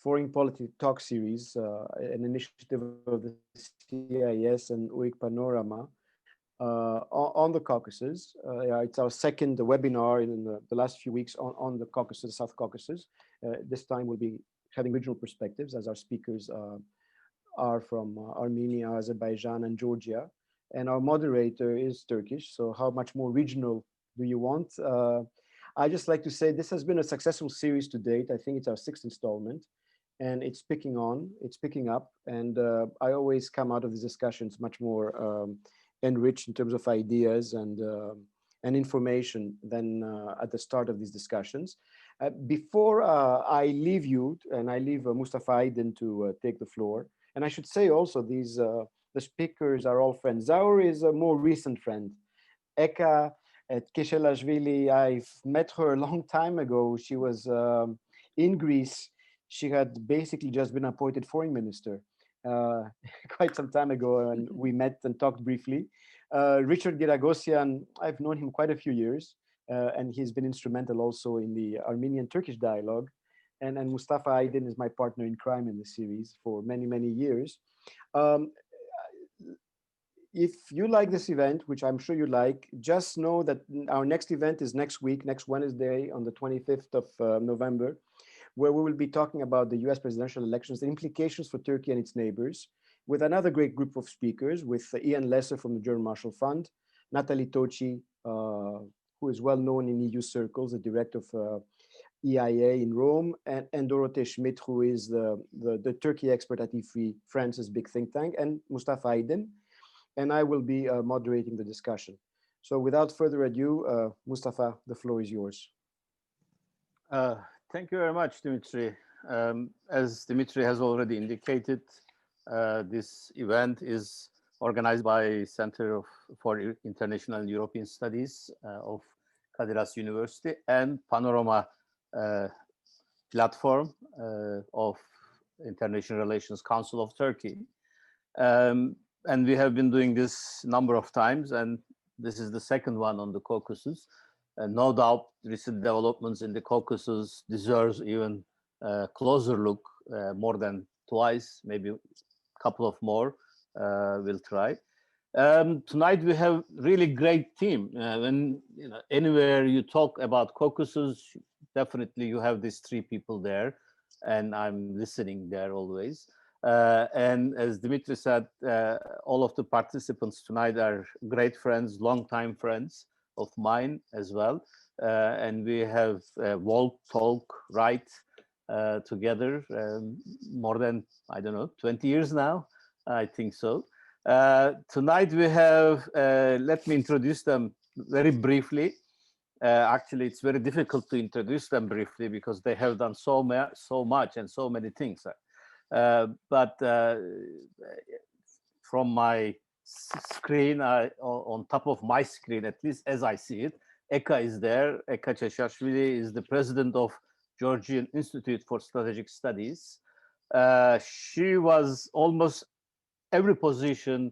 Foreign Policy Talk Series, an initiative of the CIS and UIC Panorama on the Caucasus. Yeah, it's our second webinar in the last few weeks on the Caucasus, South Caucasus. This time we'll be having regional perspectives as our speakers are from Armenia, Azerbaijan, and Georgia. And our moderator is Turkish, so how much more regional do you want? I just like to say this has been a successful series to date. I think it's our sixth installment, and it's picking up. And I always come out of these discussions much more enriched in terms of ideas and information than at the start of these discussions. Before I leave you, and I leave Mustafa Aydin to take the floor, and I should say also the speakers are all friends. Zaur is a more recent friend. Eka at Keshelashvili, I've met her a long time ago. She was in Greece. She had basically just been appointed foreign minister quite some time ago, and we met and talked briefly. Richard Giragosyan, I've known him quite a few years, and he's been instrumental also in the Armenian-Turkish dialogue. And Mustafa Aydin is my partner in crime in the series for many, many years. If you like this event, which I'm sure you like, just know that our next event is next week, next Wednesday on the 25th of November, where we will be talking about the US presidential elections, the implications for Turkey and its neighbors, with another great group of speakers, with Ian Lesser from the German Marshall Fund, Natalie Toci, who is well known in EU circles, the director of EIA in Rome, and Dorothee Schmidt, who is the Turkey expert at IFRI, France's big think tank, and Mustafa Aydin. And I will be moderating the discussion. So without further ado, Mustafa, the floor is yours. Thank you very much, Dimitri. As Dimitri has already indicated, this event is organized by Center for International and European Studies of Kadir Has University and Panorama platform of International Relations Council of Turkey. And we have been doing this number of times, and this is the second one on the Caucasus. And no doubt recent developments in the Caucasus deserves even a closer look, more than twice, maybe a couple of more, we'll try. Tonight we have really great team. When anywhere you talk about Caucasus, definitely you have these three people there, and I'm listening there always. And as Dimitri said, all of the participants tonight are great friends, longtime friends of mine as well. And we have walk, talk, write together more than, I don't know, 20 years now, I think so. Tonight we have, let me introduce them very briefly. Actually, it's very difficult to introduce them briefly because they have done so much and so many things. But from my screen, on top of my screen, at least as I see it, Eka is there. Eka Cheshashvili is the president of Georgian Institute for Strategic Studies. She was almost every position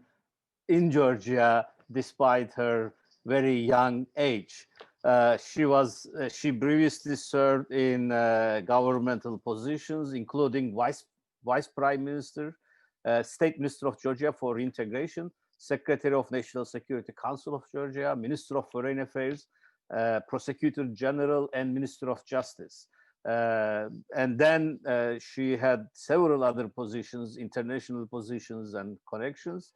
in Georgia, despite her very young age. She previously served in governmental positions, including Vice Prime Minister, State Minister of Georgia for Reintegration, Secretary of National Security Council of Georgia, Minister of Foreign Affairs, Prosecutor General, and Minister of Justice. And then she had several other positions, international positions and connections.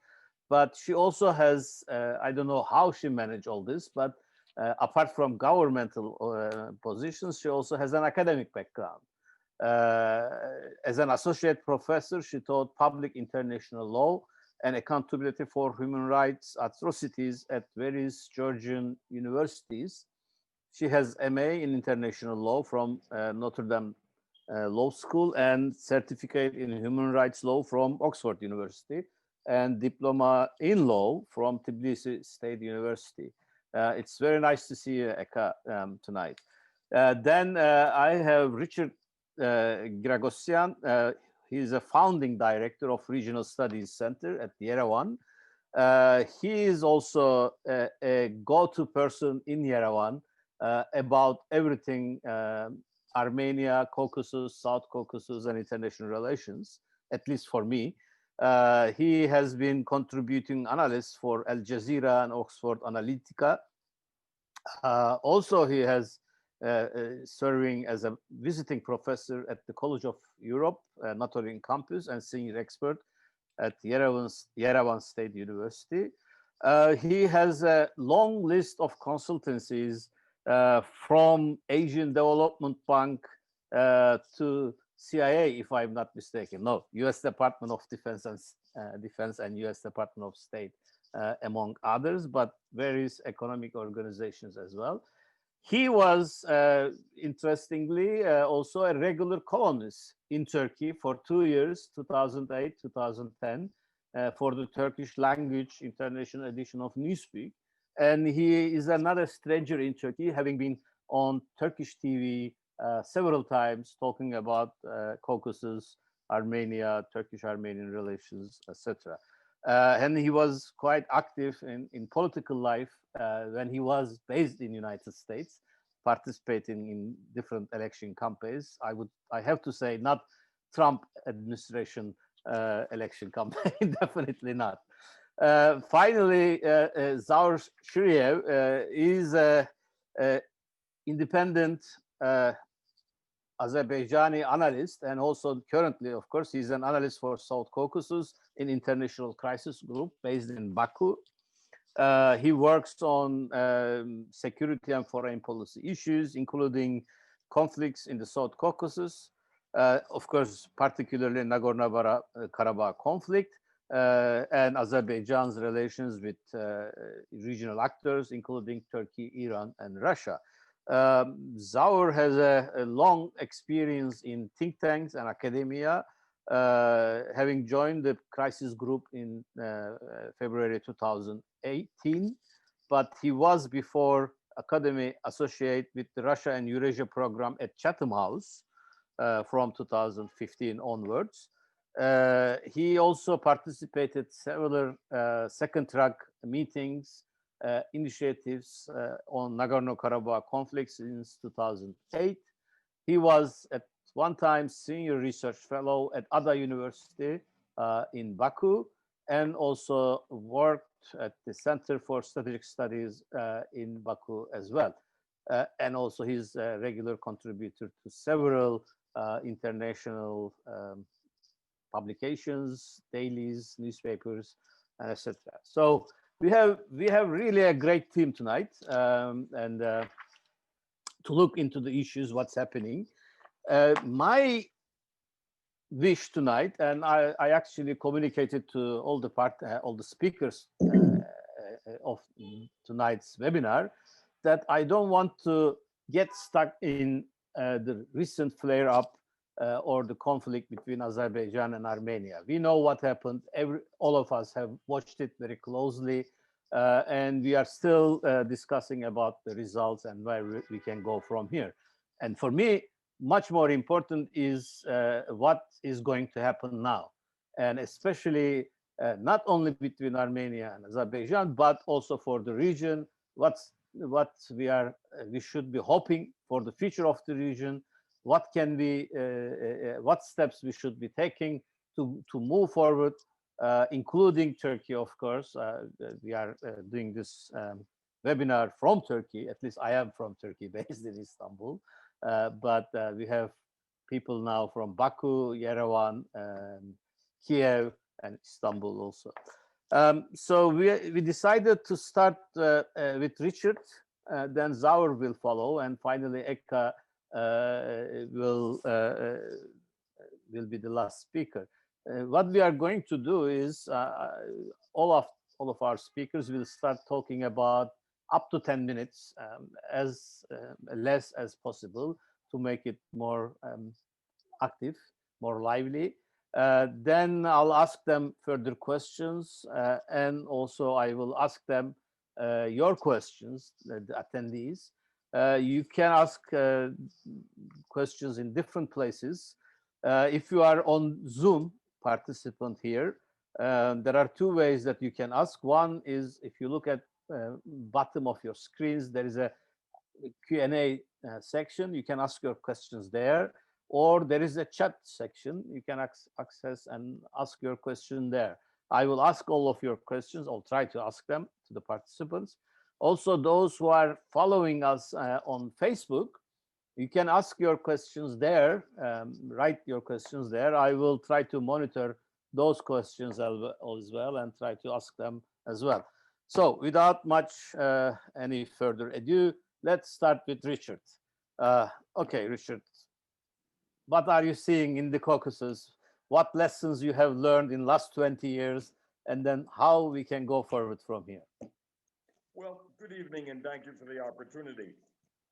But she also has, I don't know how she managed all this, but apart from governmental positions, she also has an academic background. As an associate professor, she taught public international law and accountability for human rights atrocities at various Georgian universities. She has MA in international law from Notre Dame Law School and certificate in human rights law from Oxford University and diploma in law from Tbilisi State University. It's very nice to see you, Eka, tonight. Then I have Richard Giragosyan. He's a founding director of Regional Studies Center at Yerevan. He is also a go-to person in Yerevan about everything Armenia, Caucasus, South Caucasus, and international relations, at least for me. He has been contributing analyst for Al Jazeera and Oxford Analytica. Also, he has serving as a visiting professor at the College of Europe, Natorin campus, and senior expert at Yerevan State University. He has a long list of consultancies from Asian Development Bank to CIA, if I'm not mistaken. No, U.S. Department of Defense and U.S. Department of State, among others, but various economic organizations as well. He was, interestingly, also a regular columnist in Turkey for 2 years, 2008, 2010, for the Turkish language international edition of Newsweek. And he is another stranger in Turkey, having been on Turkish TV several times talking about Caucasus, Armenia, Turkish-Armenian relations, etc. And he was quite active in political life when he was based in United States, participating in different election campaigns. I have to say, not Trump administration election campaign, definitely not. Finally, Zaur Shiriev is an independent Azerbaijani analyst, and also currently, of course, he's an analyst for South Caucasus in International Crisis Group based in Baku. He works on security and foreign policy issues, including conflicts in the South Caucasus, of course, particularly Nagorno-Karabakh conflict, and Azerbaijan's relations with regional actors, including Turkey, Iran, and Russia. Zaur has a long experience in think tanks and academia, having joined the crisis group in February 2018, but he was before academy associate with the Russia and Eurasia program at Chatham House from 2015 onwards. He also participated several second track meetings, initiatives on Nagorno-Karabakh conflict since 2008. He was at one time senior research fellow at Ada University in Baku, and also worked at the Center for Strategic Studies in Baku as well. And also he's a regular contributor to several international publications, dailies, newspapers, etc. So we have really a great team tonight, and to look into the issues, what's happening. My wish tonight, and I actually communicated to all the speakers of tonight's webinar, that I don't want to get stuck in the recent flare-up or the conflict between Azerbaijan and Armenia. We know what happened. All of us have watched it very closely, and we are still discussing about the results and where we can go from here. And for me, much more important is what is going to happen now, and especially not only between Armenia and Azerbaijan, but also for the region. What we should be hoping for the future of the region. What can we, what steps we should be taking to move forward, including Turkey, of course. We are doing this webinar from Turkey. At least I am from Turkey, based in Istanbul. But we have people now from Baku, Yerevan, Kiev, and Istanbul also. So we decided to start with Richard, then Zaur will follow, and finally Eka will be the last speaker. What we are going to do is all of our speakers will start talking about up to 10 minutes, as less as possible, to make it more active, more lively. Then I'll ask them further questions, and also I will ask them your questions, the attendees. You can ask questions in different places. If you are on Zoom participant here, there are two ways that you can ask. One is, if you look at bottom of your screens, there is a Q&A section. You can ask your questions there, or there is a chat section. You can access and ask your question there. I will ask all of your questions. I'll try to ask them to the participants. Also, those who are following us on Facebook, you can ask your questions there, write your questions there. I will try to monitor those questions as well and try to ask them as well. So without much any further ado, let's start with Richard. Okay, Richard, what are you seeing in the Caucasus? What lessons you have learned in last 20 years, and then how we can go forward from here? Well, good evening, and thank you for the opportunity.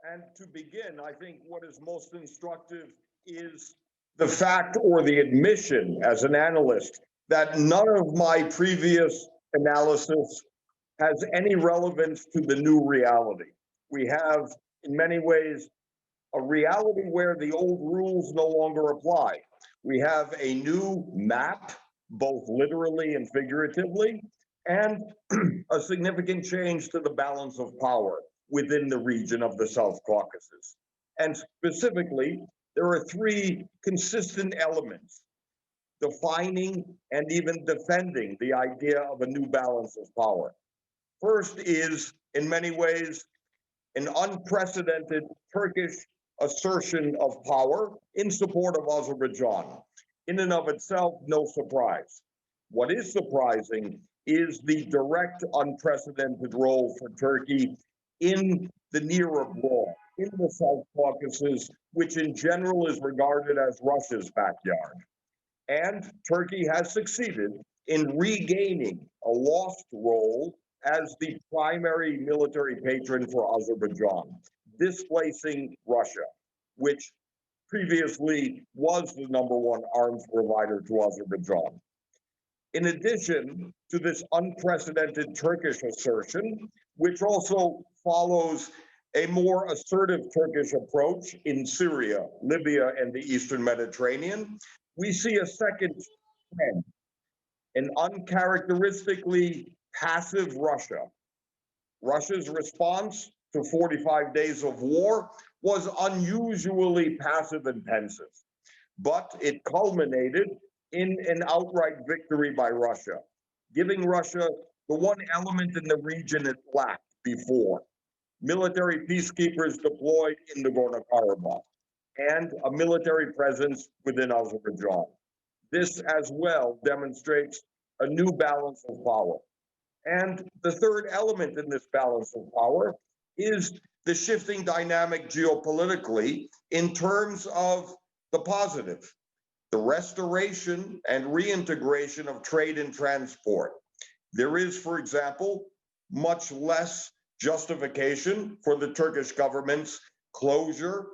And to begin, I think what is most instructive is the fact or the admission as an analyst that none of my previous analysis has any relevance to the new reality. We have, in many ways, a reality where the old rules no longer apply. We have a new map, both literally and figuratively, and a significant change to the balance of power within the region of the South Caucasus. And specifically, there are three consistent elements defining and even defending the idea of a new balance of power. First is, in many ways, an unprecedented Turkish assertion of power in support of Azerbaijan. In and of itself, no surprise. What is surprising is the direct unprecedented role for Turkey in the near abroad, in the South Caucasus, which in general is regarded as Russia's backyard. And Turkey has succeeded in regaining a lost role as the primary military patron for Azerbaijan, displacing Russia, which previously was the #1 arms provider to Azerbaijan. In addition to this unprecedented Turkish assertion, which also follows a more assertive Turkish approach in Syria, Libya, and the Eastern Mediterranean, we see a second trend, an uncharacteristically passive Russia. Russia's response to 45 days of war was unusually passive and pensive, but it culminated in an outright victory by Russia, giving Russia the one element in the region it lacked before: military peacekeepers deployed in Nagorno-Karabakh and a military presence within Azerbaijan. This as well demonstrates a new balance of power. And the third element in this balance of power is the shifting dynamic geopolitically in terms of the positive, the restoration and reintegration of trade and transport. There is, for example, much less justification for the Turkish government's closure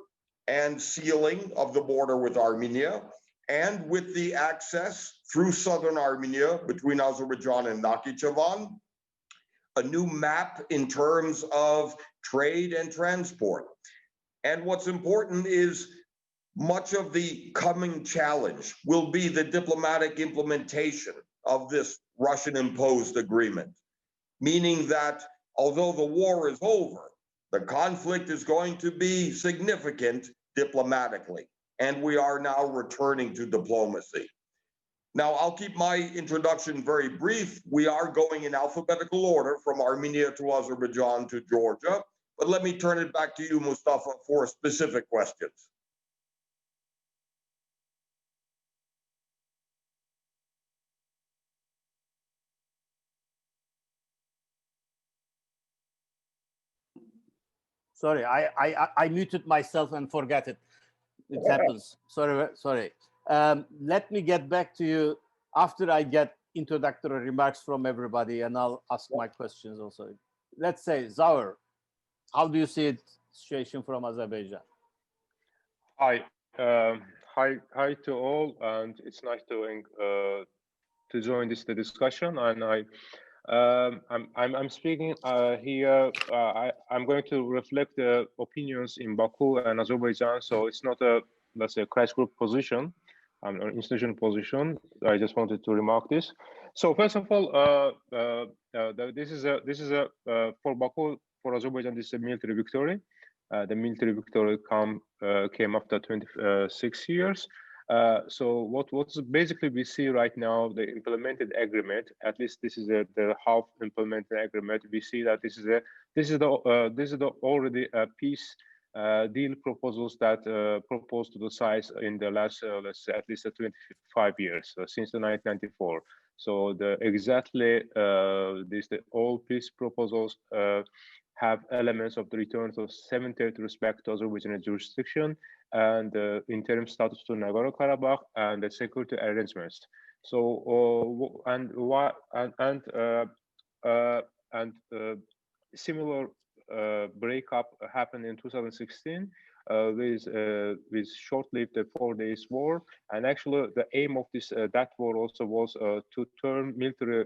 and sealing of the border with Armenia, and with the access through southern Armenia between Azerbaijan and Nakhichevan, a new map in terms of trade and transport. And what's important is much of the coming challenge will be the diplomatic implementation of this Russian-imposed agreement, meaning that although the war is over, the conflict is going to be significant diplomatically, and we are now returning to diplomacy. Now, I'll keep my introduction very brief. We are going in alphabetical order from Armenia to Azerbaijan to Georgia, but let me turn it back to you, Mustafa, for specific questions. Sorry, I muted myself and forgot it. It happens. Sorry. Let me get back to you after I get introductory remarks from everybody, and I'll ask my questions also. Let's say, Zaur, how do you see the situation from Azerbaijan? Hi, hi to all, and it's nice to join this discussion. And I'm speaking here. I'm going to reflect the opinions in Baku and Azerbaijan. So it's not a, let's say, crash group position, an institutional position. I just wanted to remark this. So first of all, this is a for Baku, for Azerbaijan, this is a military victory. The military victory came after 26 years. So what's basically we see right now, the implemented agreement, at least this is the half implemented agreement. We see that this is the already peace deal proposals that proposed to the sides in the last let's say at least 25 years since the 1994. So the exactly the all peace proposals have elements of the return of 7 territories back to Azerbaijani jurisdiction and interim status to Nagorno-Karabakh and the security arrangements. So similar breakup happened in 2016 with short-lived 4 days war, and actually the aim of this that war also was to turn military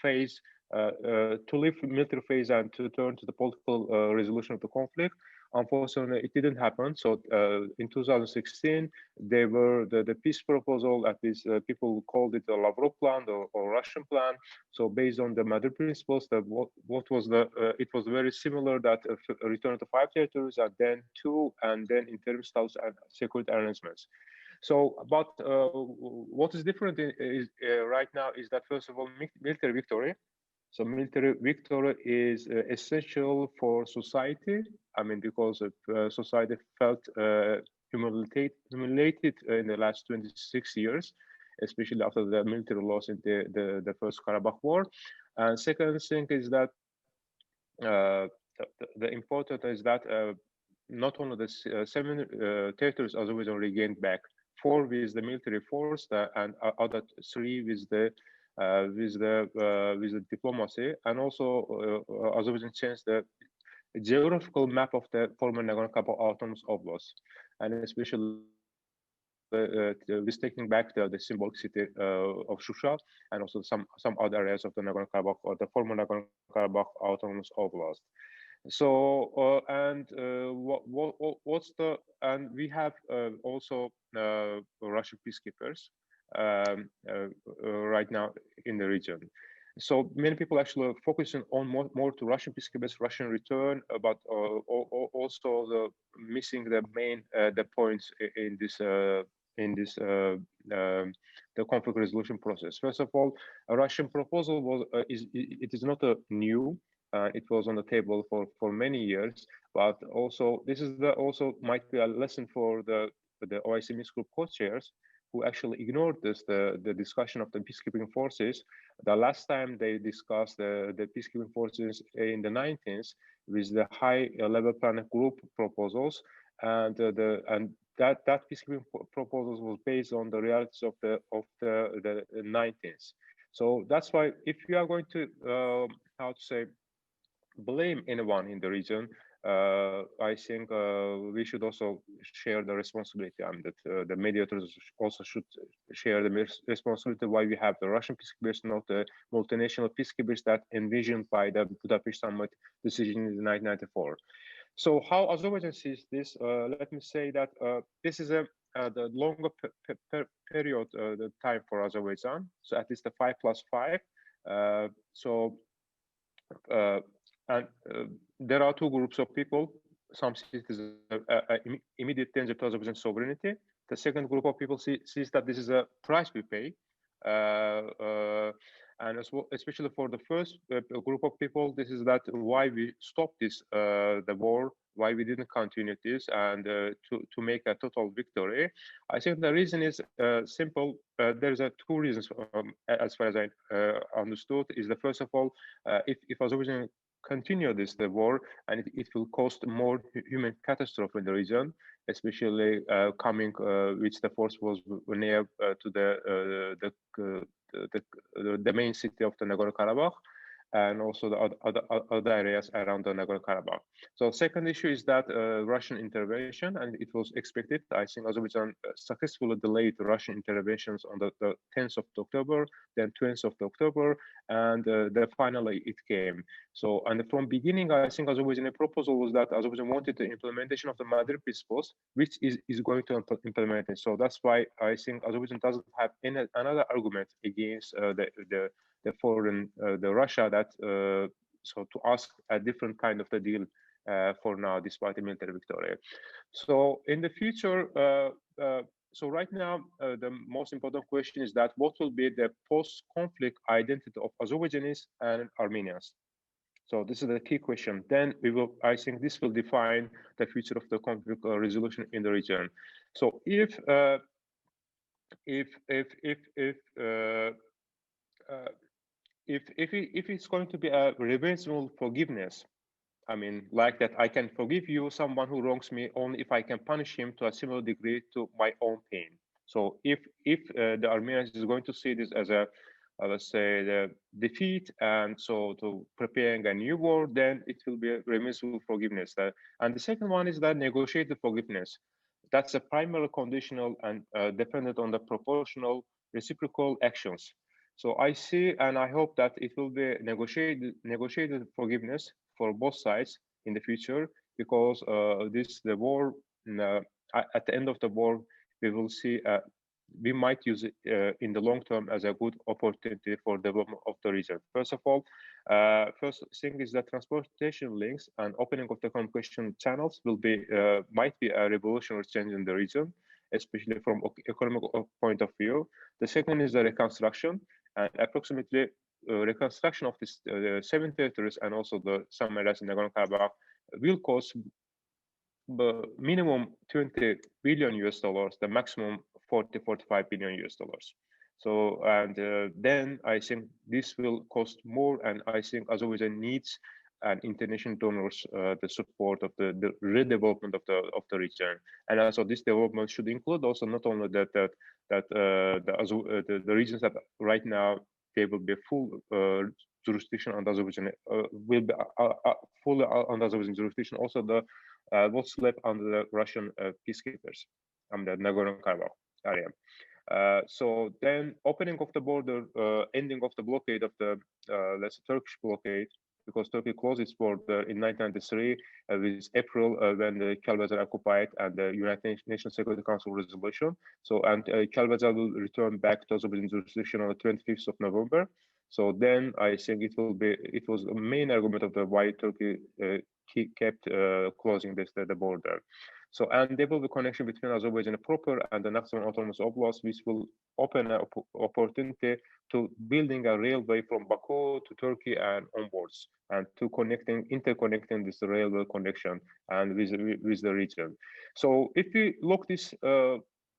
phase to leave military phase and to turn to the political resolution of the conflict. Unfortunately, it didn't happen. So in 2016, there were the peace proposal, at least people called it the Lavrov plan or Russian plan. So based on the Madrid principles, what was it was very similar that a return to 5 territories and then 2, and then interim status and security arrangements. So, but what is different is right now is that first of all, military victory. So military victory is essential for society. I mean, because society felt humiliated in the last 26 years, especially after the military loss in the first Karabakh war. And second thing is that the important is that not only the 7 territories Azerbaijan regained back, 4 with the military force and other 3 with the diplomacy, and also Azerbaijan changed the geographical map of the former Nagorno-Karabakh autonomous oblast, and especially with taking back the symbolic city of Shusha, and also some other areas of the Nagorno-Karabakh or the former Nagorno-Karabakh autonomous oblast. So what's the, and we have also Russian peacekeepers right now in the region. So many people actually focusing on more to Russian peacekeepers, Russian return, but also the missing the main the points in this the conflict resolution process. First of all, a Russian proposal was it is not a new. It was on the table for many years, but also this is also might be a lesson for the OIC Minsk Group co-chairs, who actually ignored the discussion of the peacekeeping forces. The last time they discussed the peacekeeping forces in the 19th with the high level plan group proposals, and that peacekeeping proposals was based on the realities of the 19th. So that's why if you are going to how to say blame anyone in the region, I think we should also share the responsibility, and that the mediators also should share the responsibility why we have the Russian peacekeepers, not the multinational peacekeepers that envisioned by the Budapest Summit decision in 1994. So how Azerbaijan sees this, let me say that this is the longer period, the time for Azerbaijan, so at least the 5+5. And there are 2 groups of people. Some see it as an immediate danger to Azerbaijan's sovereignty. The second group of people sees that this is a price we pay. And as well, especially for the first group of people, this is that why we stopped this, the war, why we didn't continue this, and to make a total victory. I think the reason is simple. There's 2 reasons, as far as I understood. Is the first of all, if Azerbaijan continue the war, and it will cost more human catastrophe in the region, especially coming which the force was near to the main city of the Nagorno-Karabakh, and also the other areas around the Nagorno-Karabakh. So second issue is that Russian intervention, and it was expected. I think Azerbaijan successfully delayed Russian interventions on the 10th of October, then 20th of October, and then finally it came. So, and from beginning, I think Azerbaijan's proposal was that Azerbaijan wanted the implementation of the Madrid principles, which is going to implement it. So that's why I think Azerbaijan doesn't have another argument against the foreign, the Russia, that so to ask a different kind of the deal for now, despite the military victory. So in the future, so right now, the most important question is that what will be the post-conflict identity of Azerbaijanis and Armenians? So this is the key question. Then we will, I think this will define the future of the conflict resolution in the region. So if if it's going to be a reversible forgiveness, I mean, like that, I can forgive you, someone who wrongs me, only if I can punish him to a similar degree to my own pain. So if the Armenians is going to see this as a let's say the defeat, and so to preparing a new war, then it will be a reversible forgiveness. And the second one is that negotiated forgiveness. That's a primary conditional and dependent on the proportional reciprocal actions. So I see and I hope that it will be negotiated forgiveness for both sides in the future, because the war at the end of the war we will see we might use it in the long term as a good opportunity for development of the region. First of all, first thing is that transportation links and opening of the communication channels will be might be a revolutionary change in the region, especially from economic point of view. The second is the reconstruction, and approximately reconstruction of this 7 territories and also the some areas in Nagorno-Karabakh will cost minimum 20 billion US dollars, the maximum 40-45 billion US dollars. So, and then I think this will cost more, and I think Azerbaijan needs and international donors the support of the redevelopment of the region. And also this development should include also not only the regions that right now they will be full jurisdiction under Azerbaijan, will be fully under Azerbaijan jurisdiction, also the what's left under the Russian peacekeepers on the Nagorno-Karabakh area. So then opening of the border, ending of the blockade of the let's say Turkish blockade, because Turkey closed its border in 1993 with April when the Kelbazar occupied and the United Nations Security Council resolution. So and Kelbazar will return back to Azerbaijan jurisdiction on the 25th of November. So then I think it was the main argument of the why Turkey kept closing the border. So, and there will be connection between Azerbaijan proper and the Nakhchivan Autonomous Oblast, which will open an opportunity to building a railway from Baku to Turkey and onwards, and to interconnecting this railway connection and with the region. So if we look this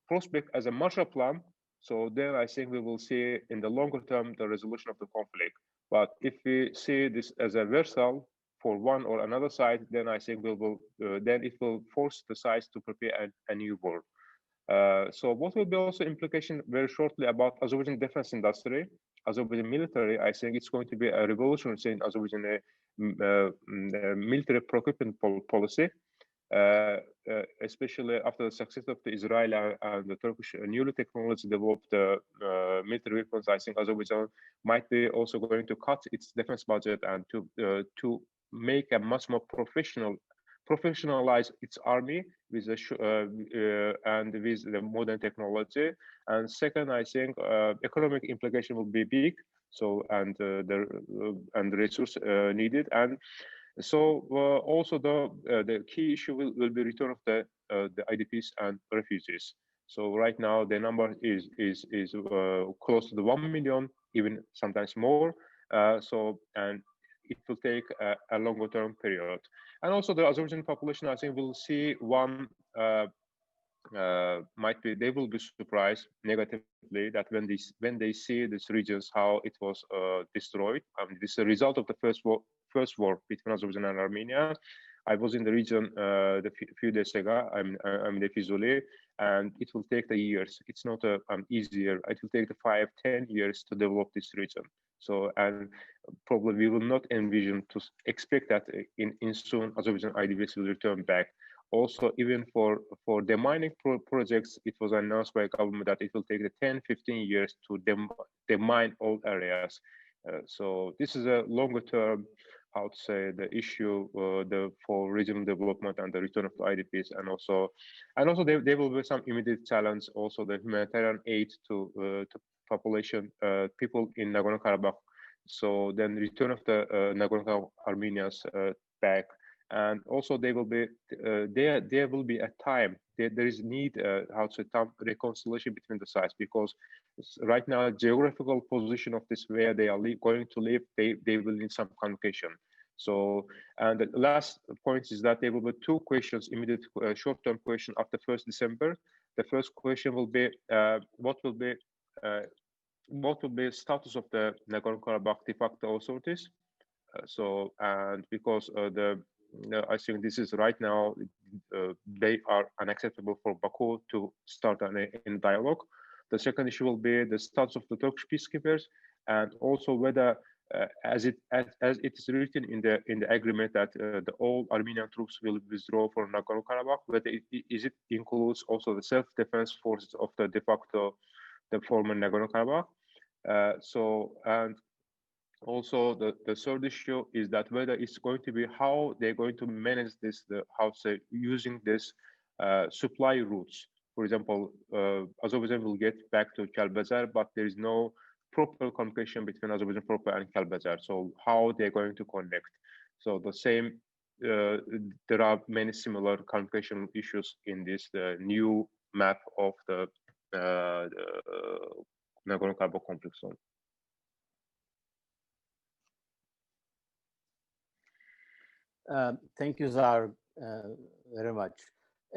prospect as a Marshall Plan, so then I think we will see in the longer term the resolution of the conflict. But if we see this as a versal for one or another side, then I think then it will force the sides to prepare a new war. So what will be also implication very shortly about Azerbaijan defense industry, Azerbaijan military? I think it's going to be a revolution in Azerbaijan military procurement policy. Especially after the success of the Israeli and the Turkish newly technology developed military weapons, I think Azerbaijan might be also going to cut its defense budget and to make a much more professionalize its army with and with the modern technology. And second, I think economic implication will be big. So and the resource needed, and so also the key issue will be return of the IDPs and refugees. So right now the number is close to the 1 million, even sometimes more. So and it will take a longer term period. And also the Azerbaijan population, I think, will see one they will be surprised negatively that when they see these regions how it was destroyed. This is a result of the first war between Azerbaijan and Armenia. I was in the region a few days ago. I'm in the Fizuli, and it will take the years. It's not easier. It will take the 5-10 years to develop this region. So, and probably we will not envision to expect that in soon Azerbaijan IDPs will return back. Also, even for demining projects, it was announced by government that it will take the 10-15 years to demine all areas. So this is a longer term, how to say, the issue for regional development and the return of the IDPs, and also there will be some immediate challenge, also the humanitarian aid to population people in Nagorno-Karabakh. So then return of the Nagorno-Karabakh Armenians back, and also there will be a time. There is need how to time reconciliation between the sides, because right now geographical position of this where they are going to live, they will need some communication. So, and the last point is that there will be two questions, immediate short-term question after 1st December. The first question will be what will be status of the Nagorno-Karabakh de facto authorities. So, and because I think this is right now, they are unacceptable for Baku to start in dialogue. The second issue will be the status of the Turkish peacekeepers, and also whether, as it is written in the agreement that the all Armenian troops will withdraw from Nagorno-Karabakh, whether it includes also the self-defense forces of the de facto, the former Nagorno-Karabakh. So, and also the third issue is that whether it's going to be how they're going to manage this, using this supply routes. For example, Azerbaijan will get back to Kalbazar, but there is no proper communication between Azerbaijan proper and Kalbazar. So how they're going to connect? So the same, there are many similar communication issues in this new map of the Nagorno-Karabakh conflict zone. Thank you, Zahar, very much.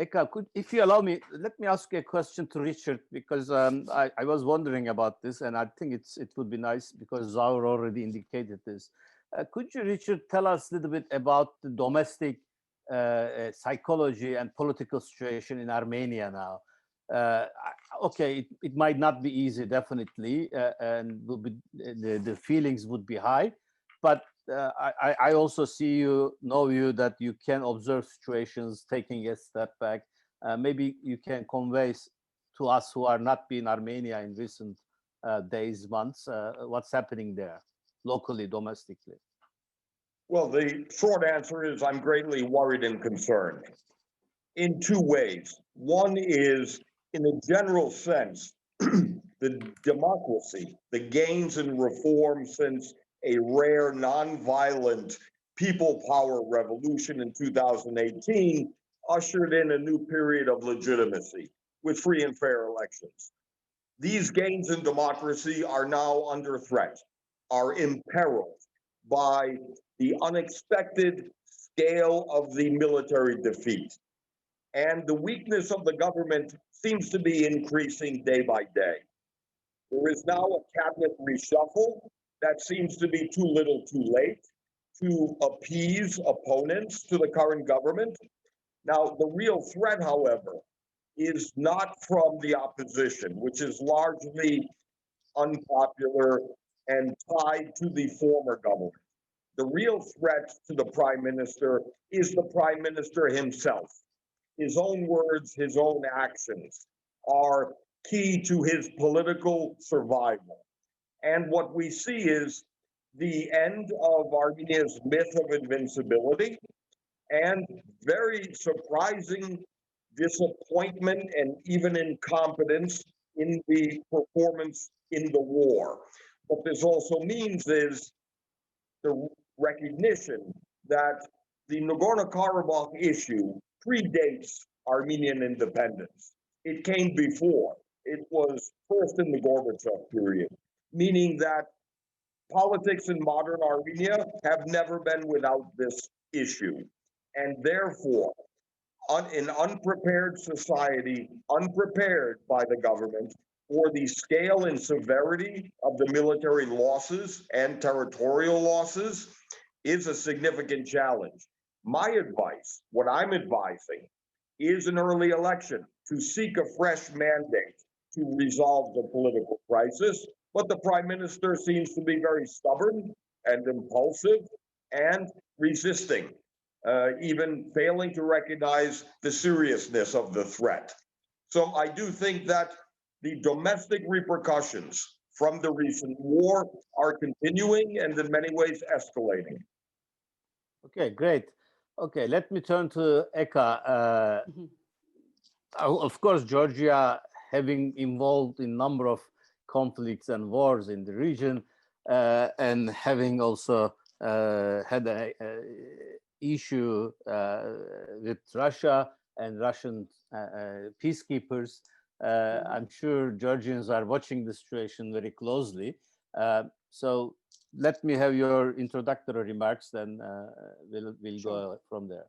Eka, if you allow me, let me ask a question to Richard, because I was wondering about this, and I think it would be nice because Zahar already indicated this. Could you, Richard, tell us a little bit about the domestic psychology and political situation in Armenia now? Okay, it might not be easy, definitely, and will be, the feelings would be high, but I also know you that you can observe situations, taking a step back. Maybe you can convey to us who are not been in Armenia in recent days, months, what's happening there, locally, domestically. Well, the short answer is I'm greatly worried and concerned in two ways. One is, in a general sense, the democracy, the gains and reforms since a rare, nonviolent people power revolution in 2018 ushered in a new period of legitimacy with free and fair elections. These gains in democracy are now under threat, are imperiled by the unexpected scale of the military defeat. And the weakness of the government seems to be increasing day by day. There is now a cabinet reshuffle that seems to be too little too late to appease opponents to the current government. Now, the real threat, however, is not from the opposition, which is largely unpopular and tied to the former government. The real threat to the prime minister is the prime minister himself. His own words, his own actions are key to his political survival. And what we see is the end of Armenia's myth of invincibility and very surprising disappointment and even incompetence in the performance in the war. What this also means is the recognition that the Nagorno-Karabakh issue predates Armenian independence. It came before. It was first in the Gorbachev period, meaning that politics in modern Armenia have never been without this issue. And therefore, an unprepared society, unprepared by the government for the scale and severity of the military losses and territorial losses, is a significant challenge. My advice, what I'm advising, is an early election to seek a fresh mandate to resolve the political crisis. But the prime minister seems to be very stubborn and impulsive and resisting, even failing to recognize the seriousness of the threat. So I do think that the domestic repercussions from the recent war are continuing and in many ways escalating. Okay, great. Okay, let me turn to Eka. Of course, Georgia, having involved in a number of conflicts and wars in the region, and having also had issue with Russia and Russian peacekeepers. I'm sure Georgians are watching the situation very closely. So let me have your introductory remarks, then we'll go from there.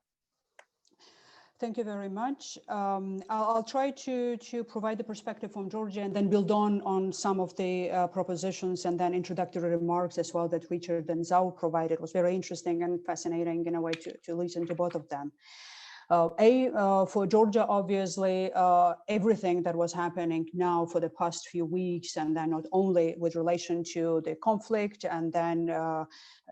Thank you very much. I'll try to provide the perspective from Georgia and then build on some of the propositions and then introductory remarks as well that Richard and Zhao provided. It was very interesting and fascinating in a way to listen to both of them. For Georgia, obviously, everything that was happening now for the past few weeks, and then not only with relation to the conflict and then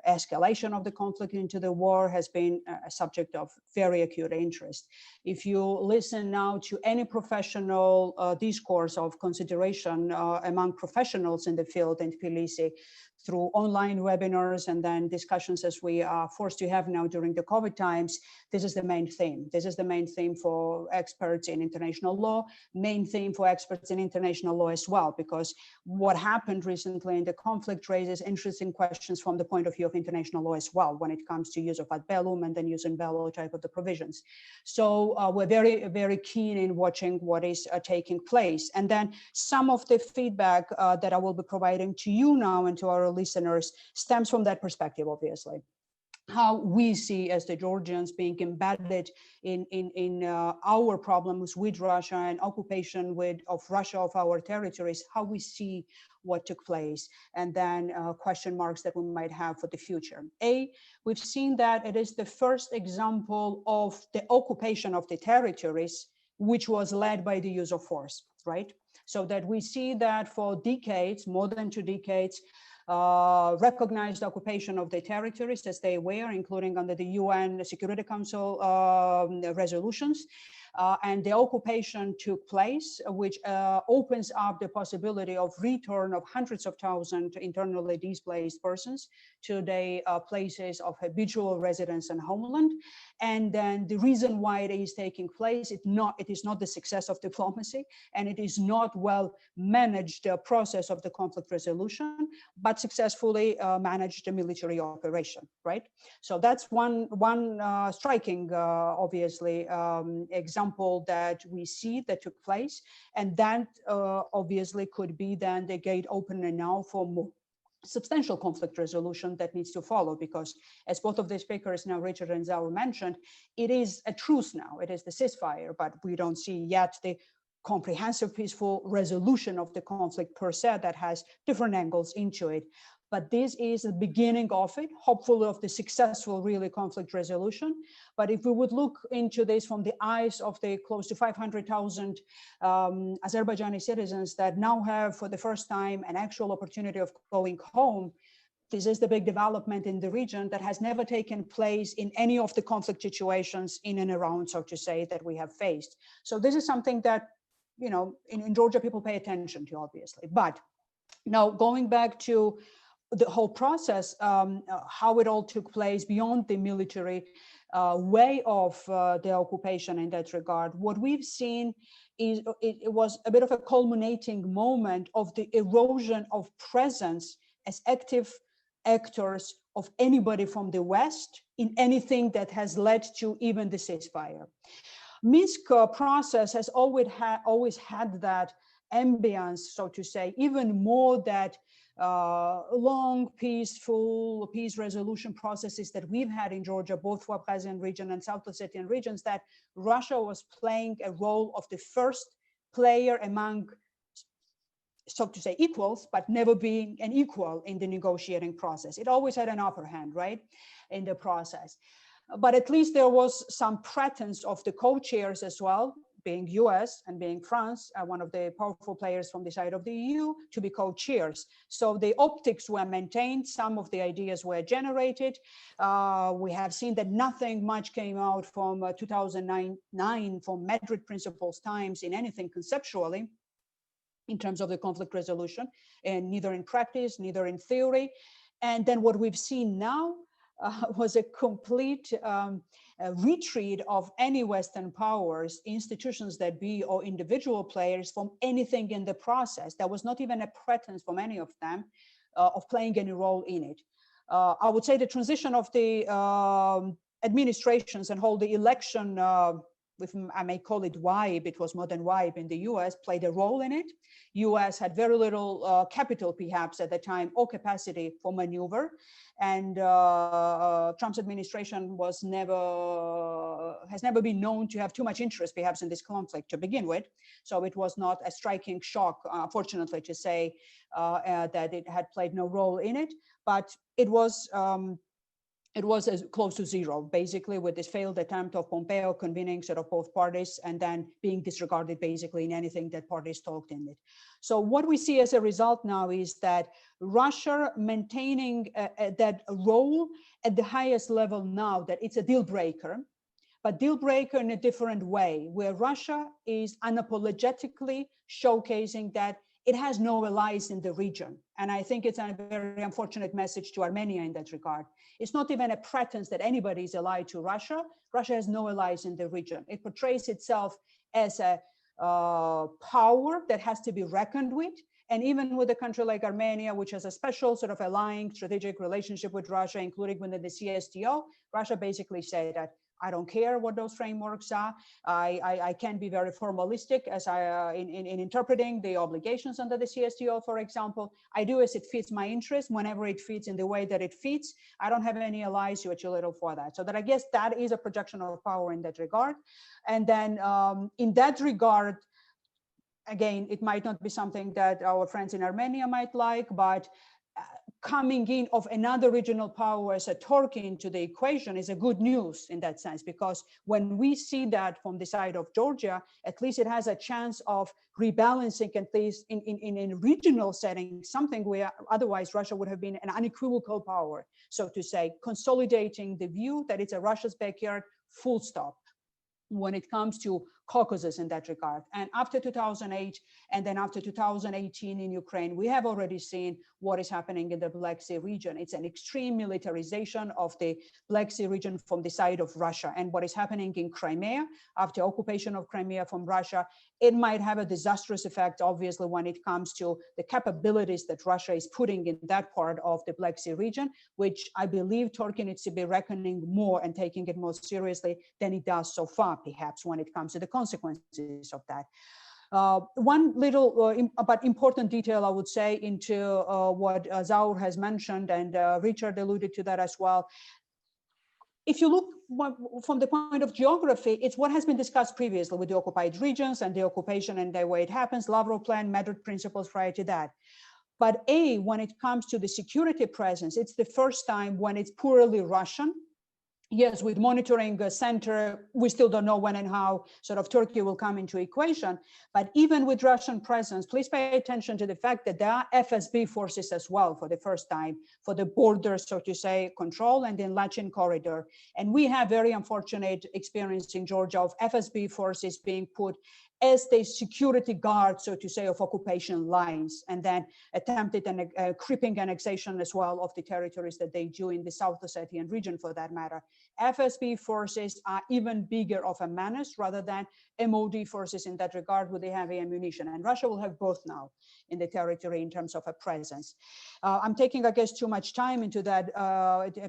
escalation of the conflict into the war, has been a subject of very acute interest. If you listen now to any professional discourse of consideration among professionals in the field in Tbilisi, through online webinars and then discussions as we are forced to have now during the COVID times, this is the main theme. This is the main theme for experts in international law, main theme for experts in international law as well, because what happened recently in the conflict raises interesting questions from the point of view of international law as well, when it comes to use of ad bellum and then use in bello type of the provisions. So we're very, very keen in watching what is taking place. And then some of the feedback that I will be providing to you now and to our listeners stems from that perspective, obviously. How we see as the Georgians being embedded in our problems with Russia and occupation of Russia of our territories, how we see what took place, and then question marks that we might have for the future. We've seen that it is the first example of the occupation of the territories which was led by the use of force, right? So that we see that for decades, more than 2 decades, recognized occupation of the territories as they were, including under the UN Security Council resolutions. And the occupation took place, which opens up the possibility of return of hundreds of thousands internally displaced persons to the places of habitual residence and homeland. And then the reason why it is taking place, it is not the success of diplomacy, and it is not well managed process of the conflict resolution, but successfully managed a military operation, right? So that's one striking, obviously, example that we see that took place, and that obviously could be then the gate opener now for more substantial conflict resolution that needs to follow, because as both of the speakers now, Richard and Zhao, mentioned, it is a truce now, it is the ceasefire, but we don't see yet the comprehensive peaceful resolution of the conflict per se that has different angles into it. But this is the beginning of it, hopefully of the successful really conflict resolution. But if we would look into this from the eyes of the close to 500,000 Azerbaijani citizens that now have for the first time an actual opportunity of going home, this is the big development in the region that has never taken place in any of the conflict situations in and around, so to say, that we have faced. So this is something that, you know, in Georgia, people pay attention to, obviously. But now going back to the whole process, how it all took place beyond the military way of the occupation in that regard, what we've seen is it was a bit of a culminating moment of the erosion of presence as active actors of anybody from the West in anything that has led to even the ceasefire. Minsk process has always had that ambience, so to say, even more that long, peaceful peace resolution processes that we've had in Georgia, both for Abkhazian region and South Ossetian regions, that Russia was playing a role of the first player among, so to say, equals, but never being an equal in the negotiating process. It always had an upper hand, right, in the process. But at least there was some pretense of the co-chairs as well, being US and being France, one of the powerful players from the side of the EU, to be co-chairs. So the optics were maintained, some of the ideas were generated. We have seen that nothing much came out from 2009 from Madrid Principles times in anything conceptually in terms of the conflict resolution, and neither in practice, neither in theory. And then what we've seen now was a complete retreat of any Western powers, institutions that be, or individual players from anything in the process. There was not even a pretense from any of them of playing any role in it. I would say the transition of the administrations and whole the election, if I may call it vibe, it was modern vibe in the US, played a role in it. US had very little capital perhaps at the time or capacity for maneuver. And Trump's administration has never been known to have too much interest perhaps in this conflict to begin with. So it was not a striking shock, fortunately, to say that it had played no role in it, but it was as close to zero, basically, with this failed attempt of Pompeo convening sort of both parties and then being disregarded basically in anything that parties talked in it. So what we see as a result now is that Russia maintaining that role at the highest level now, that it's a deal breaker, but deal breaker in a different way, where Russia is unapologetically showcasing that it has no allies in the region. And I think it's a very unfortunate message to Armenia in that regard. It's not even a pretense that anybody is allied to Russia. Russia has no allies in the region. It portrays itself as a power that has to be reckoned with. And even with a country like Armenia, which has a special sort of allying strategic relationship with Russia, including within the CSTO, Russia basically said that I don't care what those frameworks are. I can be very formalistic as in interpreting the obligations under the CSTO, for example. I do as it fits my interest, whenever it fits in the way that it fits. I don't have any allies, you're too little for that. So that I guess that is a projection of power in that regard. And then in that regard, again, it might not be something that our friends in Armenia might like, but coming in of another regional power as a Turkey into the equation is a good news in that sense, because when we see that from the side of Georgia, at least it has a chance of rebalancing, at least in a regional setting, something where otherwise Russia would have been an unequivocal power, so to say, consolidating the view that it's a Russia's backyard, full stop, when it comes to Caucasus in that regard. And after 2008, and then after 2018 in Ukraine, we have already seen what is happening in the Black Sea region. It's an extreme militarization of the Black Sea region from the side of Russia. And what is happening in Crimea, after occupation of Crimea from Russia, it might have a disastrous effect, obviously, when it comes to the capabilities that Russia is putting in that part of the Black Sea region, which I believe Turkey needs to be reckoning more and taking it more seriously than it does so far, perhaps, when it comes to the consequences of that. One little but important detail I would say into what Zaur has mentioned, and Richard alluded to that as well. If you look from the point of geography, it's what has been discussed previously with the occupied regions and the occupation and the way it happens, Lavrov Plan, Madrid principles prior to that. But when it comes to the security presence, it's the first time when it's purely Russian. Yes, with monitoring center, we still don't know when and how sort of Turkey will come into equation. But even with Russian presence, please pay attention to the fact that there are FSB forces as well for the first time for the border, so to say, control and the Lachin corridor. And we have very unfortunate experience in Georgia of FSB forces being put as the security guard, so to say, of occupation lines, and then attempted a creeping annexation as well of the territories that they do in the South Ossetian region, for that matter. FSB forces are even bigger of a menace rather than MOD forces in that regard with the heavy ammunition. And Russia will have both now in the territory in terms of a presence. I'm taking, I guess, too much time into that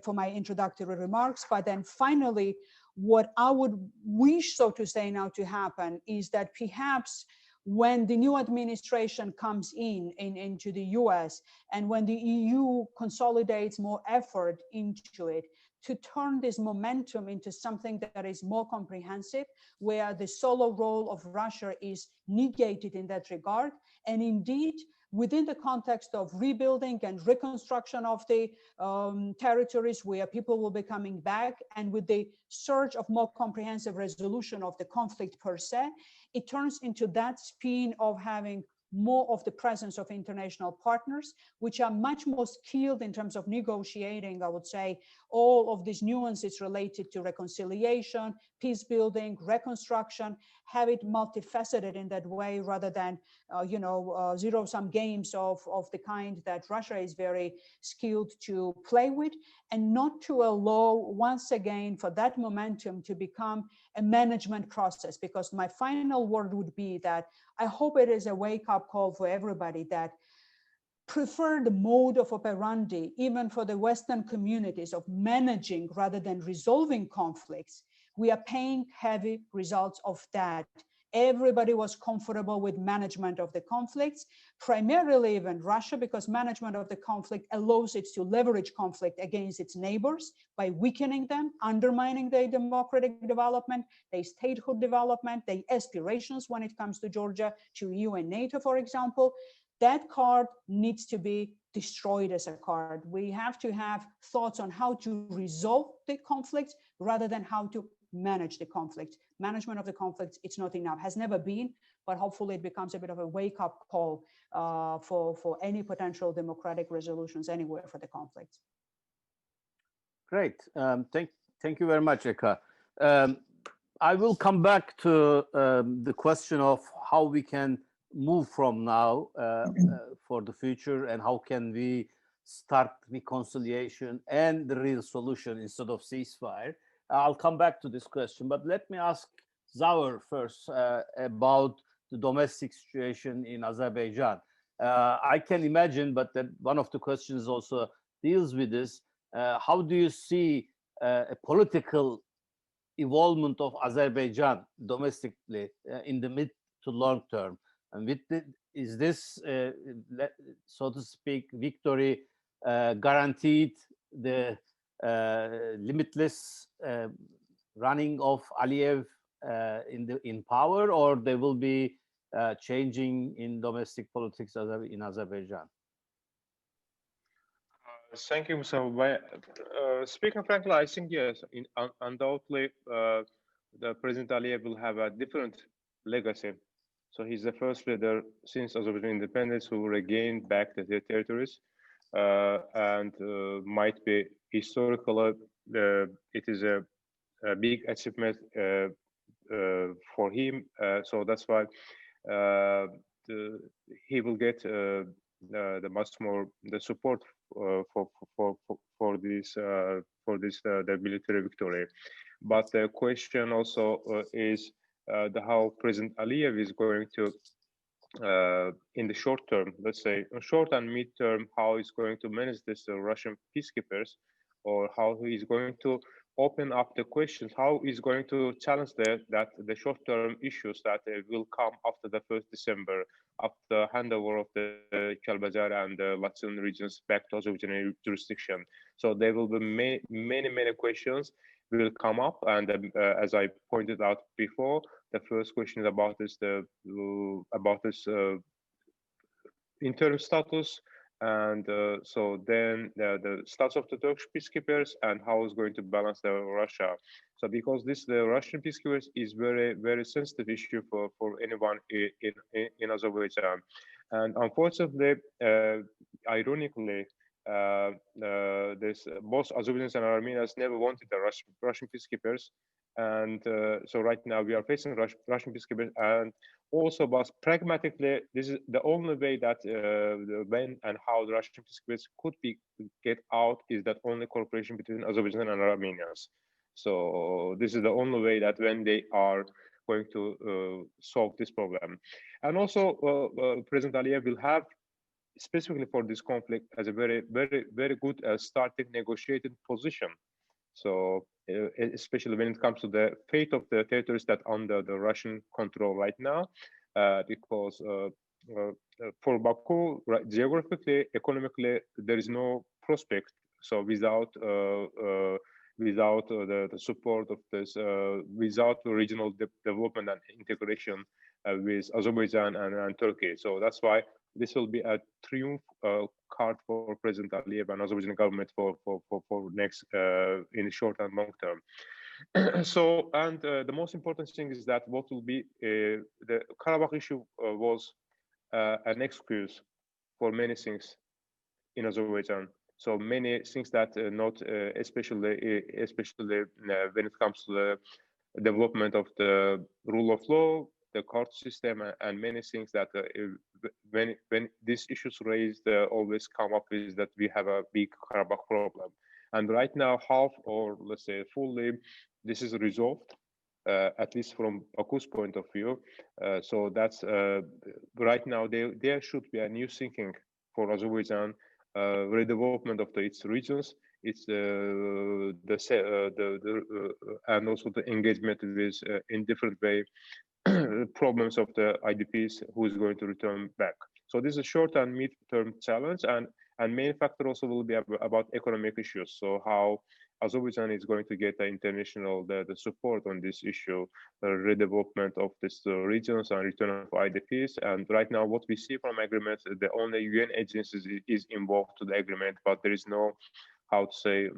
for my introductory remarks, but then finally, what I would wish, so to say, now to happen is that perhaps when the new administration comes into the US and when the EU consolidates more effort into it, to turn this momentum into something that is more comprehensive, where the solo role of Russia is negated in that regard, and indeed, within the context of rebuilding and reconstruction of the territories where people will be coming back, and with the surge of more comprehensive resolution of the conflict per se, it turns into that spin of having more of the presence of international partners, which are much more skilled in terms of negotiating, I would say, all of these nuances related to reconciliation, peace building, reconstruction, have it multifaceted in that way rather than, zero-sum games of the kind that Russia is very skilled to play with, and not to allow, once again, for that momentum to become a management process. Because my final word would be that I hope it is a wake-up call for everybody that preferred mode of operandi, even for the Western communities, of managing rather than resolving conflicts, we are paying heavy results of that. Everybody was comfortable with management of the conflicts, primarily even Russia, because management of the conflict allows it to leverage conflict against its neighbors by weakening them, undermining their democratic development, their statehood development, their aspirations when it comes to Georgia, to EU and NATO, for example. That card needs to be destroyed as a card. We have to have thoughts on how to resolve the conflict rather than how to manage the conflict. Management of the conflict, it's not enough, has never been, but hopefully it becomes a bit of a wake-up call for any potential democratic resolutions anywhere for the conflict. Great. Thank you very much, Eka. I will come back to the question of how we can move from now for the future, and how can we start reconciliation and the real solution instead of ceasefire. I'll come back to this question, but let me ask Zaur first about the domestic situation in Azerbaijan. I can imagine, but that one of the questions also deals with this. How do you see a political involvement of Azerbaijan domestically in the mid to long term? And is this, so to speak, victory guaranteed the limitless running of Aliyev in power, or there will be changing in domestic politics in Azerbaijan? Thank you, Mustafa. Speaking frankly, I think yes, undoubtedly, the President Aliyev will have a different legacy. So he's the first leader since Azerbaijan independence who regained back the territories, and might be historically, it is a big achievement for him. So that's why he will get the much more the support for this the military victory. But the question also is how President Aliyev is going to in the short term, let's say short and mid term, how he's going to manage this Russian peacekeepers, or how he is going to open up the questions, how he's going to challenge the short-term issues that will come after the 1st December, after handover of the Kalbajar and the Latvian regions back to Azerbaijani jurisdiction. So there will be many questions will come up, and as I pointed out before, the first question is about this interim status, and so then the status of the Turkish peacekeepers and how it's going to balance the Russia. So because the Russian peacekeepers is very sensitive issue for anyone in Azerbaijan, and unfortunately, ironically, both Azerbaijanis and Armenians never wanted the Russian peacekeepers, and so right now we are facing Russian peacekeepers, and also, but pragmatically, this is the only way that when and how the Russian peacekeepers could get out is that only cooperation between Azerbaijan and Armenians. So this is the only way that when they are going to solve this problem, and also President Aliyev will have, specifically for this conflict, as a very good starting negotiating position. So especially when it comes to the fate of the territories that under the Russian control right now, because for Baku, right, geographically, economically, there is no prospect. So without the support of this, without regional development and integration with Azerbaijan and Turkey. So that's why this will be a triumph card for President Aliyev and Azerbaijan government for next in the short and long term. So, and the most important thing is that what will be the Karabakh issue was an excuse for many things in Azerbaijan. So many things that not especially when it comes to the development of the rule of law, the court system, and many things that when these issues raised, always come up is that we have a big Karabakh problem. And right now, half, or let's say fully, this is resolved, at least from Baku's point of view. So that's right now there should be a new thinking for Azerbaijan, redevelopment of its regions, its and also the engagement with in different way problems of the IDPs who is going to return back. So this is a short and mid-term challenge, and main factor also will be about economic issues. So how Azerbaijan is going to get the international the support on this issue, the redevelopment of these regions and return of IDPs. And right now, what we see from agreements, the only UN agencies is involved to the agreement, but there is no, how to say,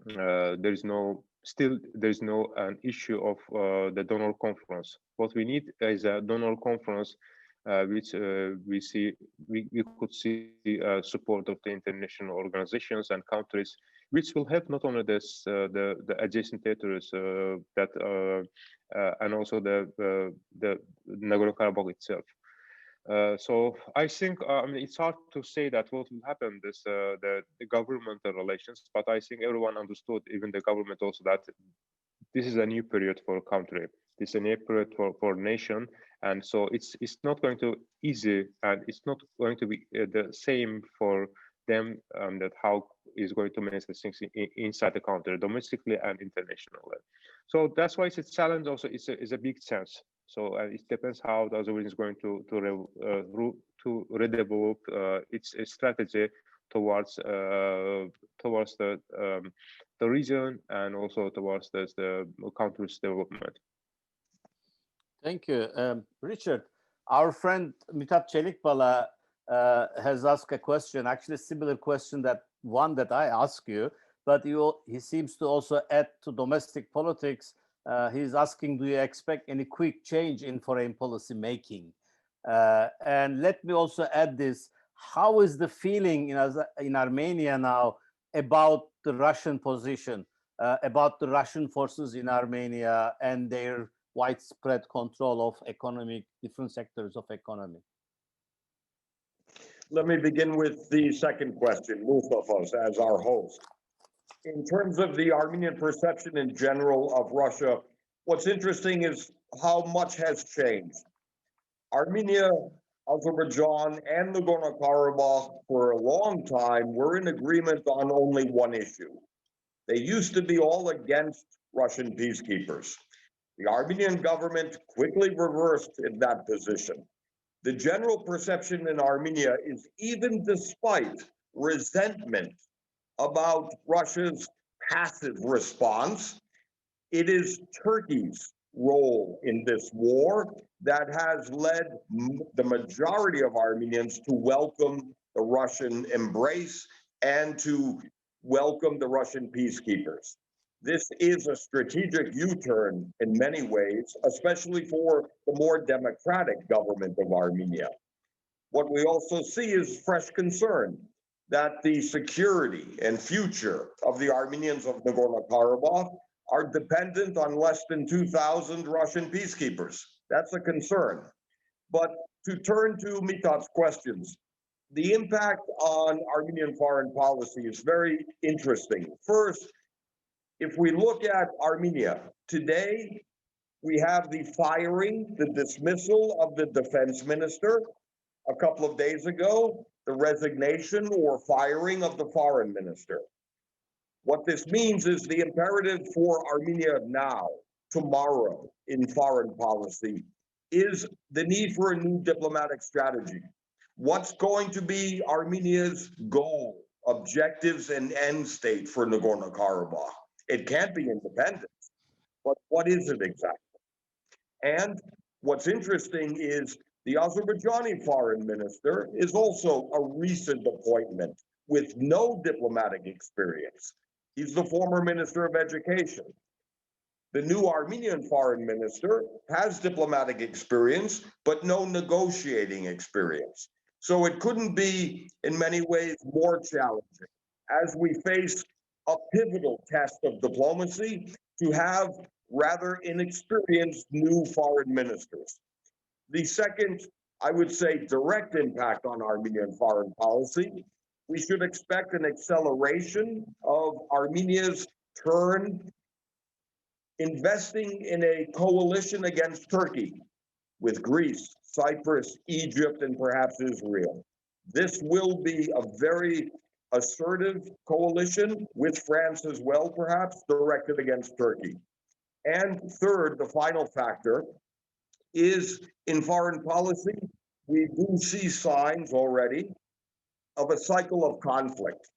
there is no an issue of the donor conference. What we need is a donor conference which we could see support of the international organizations and countries, which will help not only this the adjacent territories and also the Nagorno-Karabakh itself. So I think I mean, it's hard to say that what will happen this the governmental relations, but I think everyone understood, even the government also, that this is a new period for a country. This is a new period for nation, and so it's not going to easy, and it's not going to be the same for them that how is going to manage the things inside the country, domestically and internationally. So that's why it's a challenge. Also, it's a big chance. So it depends how the Azerbaijan is going to redevelop its strategy towards the region and also towards the country's development. Thank you, Richard. Our friend Mithat Çelikbala has asked a question, actually a similar question that one that I asked you, but he seems to also add to domestic politics. He's asking, do you expect any quick change in foreign policy making? And let me also add this, how is the feeling in Armenia now about the Russian position, about the Russian forces in Armenia and their widespread control of different sectors of economy? Let me begin with the second question, Mustafas, as our host. In terms of the Armenian perception in general of Russia, what's interesting is how much has changed. Armenia, Azerbaijan, and Nagorno-Karabakh for a long time were in agreement on only one issue. They used to be all against Russian peacekeepers. The Armenian government quickly reversed in that position. The general perception in Armenia is, even despite resentment about Russia's passive response, it is Turkey's role in this war that has led the majority of Armenians to welcome the Russian embrace and to welcome the Russian peacekeepers. This is a strategic U-turn in many ways, especially for the more democratic government of Armenia. What we also see is fresh concern that the security and future of the Armenians of Nagorno-Karabakh are dependent on less than 2,000 Russian peacekeepers. That's a concern. But to turn to Mithat's questions, the impact on Armenian foreign policy is very interesting. First, if we look at Armenia, today we have the firing, the dismissal of the defense minister. A couple of days ago, the resignation or firing of the foreign minister. What this means is the imperative for Armenia now, tomorrow, in foreign policy, is the need for a new diplomatic strategy. What's going to be Armenia's goal, objectives, and end state for Nagorno-Karabakh? It can't be independence, but what is it exactly? And what's interesting is the Azerbaijani foreign minister is also a recent appointment with no diplomatic experience. He's the former Minister of Education. The new Armenian foreign minister has diplomatic experience, but no negotiating experience. So it couldn't be, in many ways, more challenging as we face a pivotal test of diplomacy to have rather inexperienced new foreign ministers. The second, I would say, direct impact on Armenian foreign policy, we should expect an acceleration of Armenia's turn investing in a coalition against Turkey with Greece, Cyprus, Egypt, and perhaps Israel. This will be a very assertive coalition with France as well, perhaps, directed against Turkey. And third, the final factor is in foreign policy, we do see signs already of a cycle of conflict,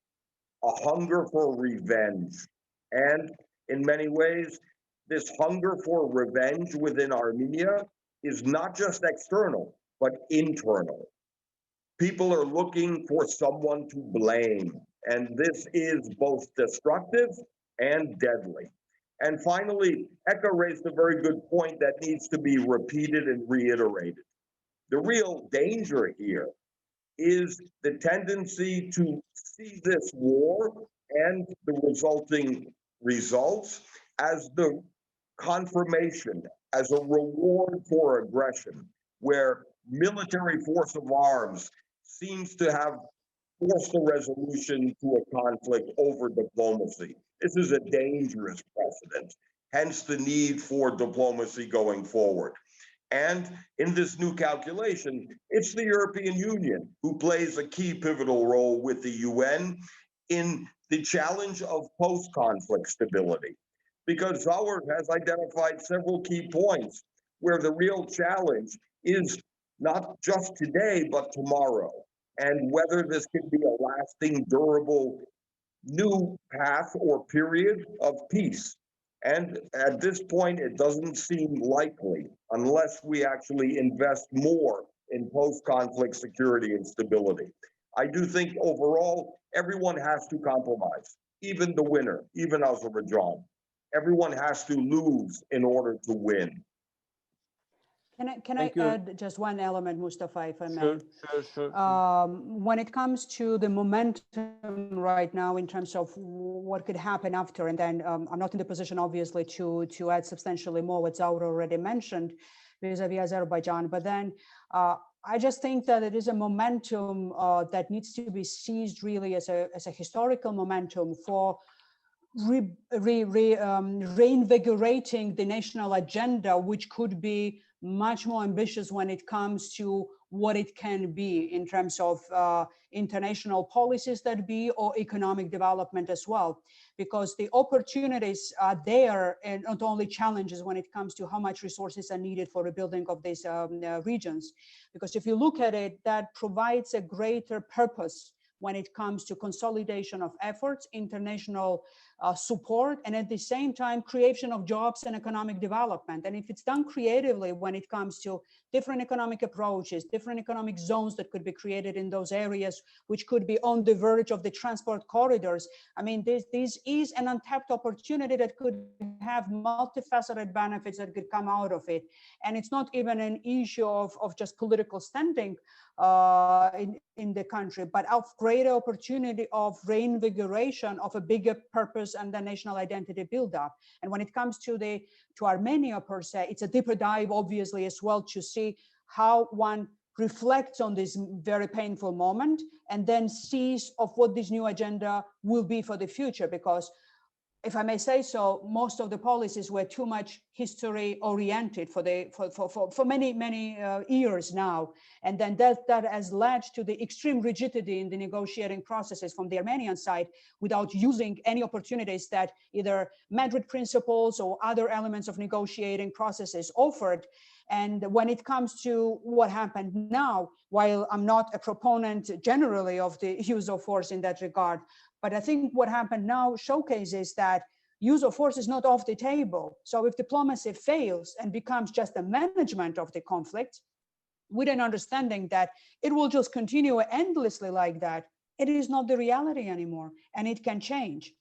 a hunger for revenge. And in many ways, this hunger for revenge within Armenia is not just external, but internal. People are looking for someone to blame, and this is both destructive and deadly. And finally, Eka raised a very good point that needs to be repeated and reiterated. The real danger here is the tendency to see this war and the resulting results as the confirmation, as a reward for aggression, where military force of arms seems to have forced a resolution to a conflict over diplomacy. This is a dangerous precedent, hence the need for diplomacy going forward. And in this new calculation, it's the European Union who plays a key pivotal role with the UN in the challenge of post-conflict stability. Because Howard has identified several key points where the real challenge is not just today, but tomorrow, and whether this can be a lasting, durable, new path or period of peace. And at this point, it doesn't seem likely unless we actually invest more in post-conflict security and stability. I do think overall, everyone has to compromise, even the winner, even Azerbaijan. Everyone has to lose in order to win. Can I add just one element, Mustafa, if I may? Sure. When it comes to the momentum right now in terms of what could happen after, and then I'm not in the position, obviously, to add substantially more what Zaur already mentioned vis-a-vis Azerbaijan, but then I just think that it is a momentum that needs to be seized really as a historical momentum for reinvigorating the national agenda, which could be much more ambitious when it comes to what it can be in terms of international policies that be, or economic development as well, because the opportunities are there and not only challenges when it comes to how much resources are needed for rebuilding of these regions. Because if you look at it, that provides a greater purpose when it comes to consolidation of efforts, international support, and at the same time, creation of jobs and economic development. And if it's done creatively when it comes to different economic approaches, different economic zones that could be created in those areas, which could be on the verge of the transport corridors, I mean, this is an untapped opportunity that could have multifaceted benefits that could come out of it. And it's not even an issue of just political standing in the country, but of greater opportunity of reinvigoration of a bigger purpose and the national identity build-up. And when it comes to Armenia per se, it's a deeper dive, obviously, as well, to see how one reflects on this very painful moment and then sees of what this new agenda will be for the future. Because if I may say so, most of the policies were too much history oriented for many years now. And then that has led to the extreme rigidity in the negotiating processes from the Armenian side, without using any opportunities that either Madrid principles or other elements of negotiating processes offered. And when it comes to what happened now, while I'm not a proponent generally of the use of force in that regard, but I think what happened now showcases that use of force is not off the table. So if diplomacy fails and becomes just a management of the conflict, with an understanding that it will just continue endlessly like that, it is not the reality anymore, and it can change.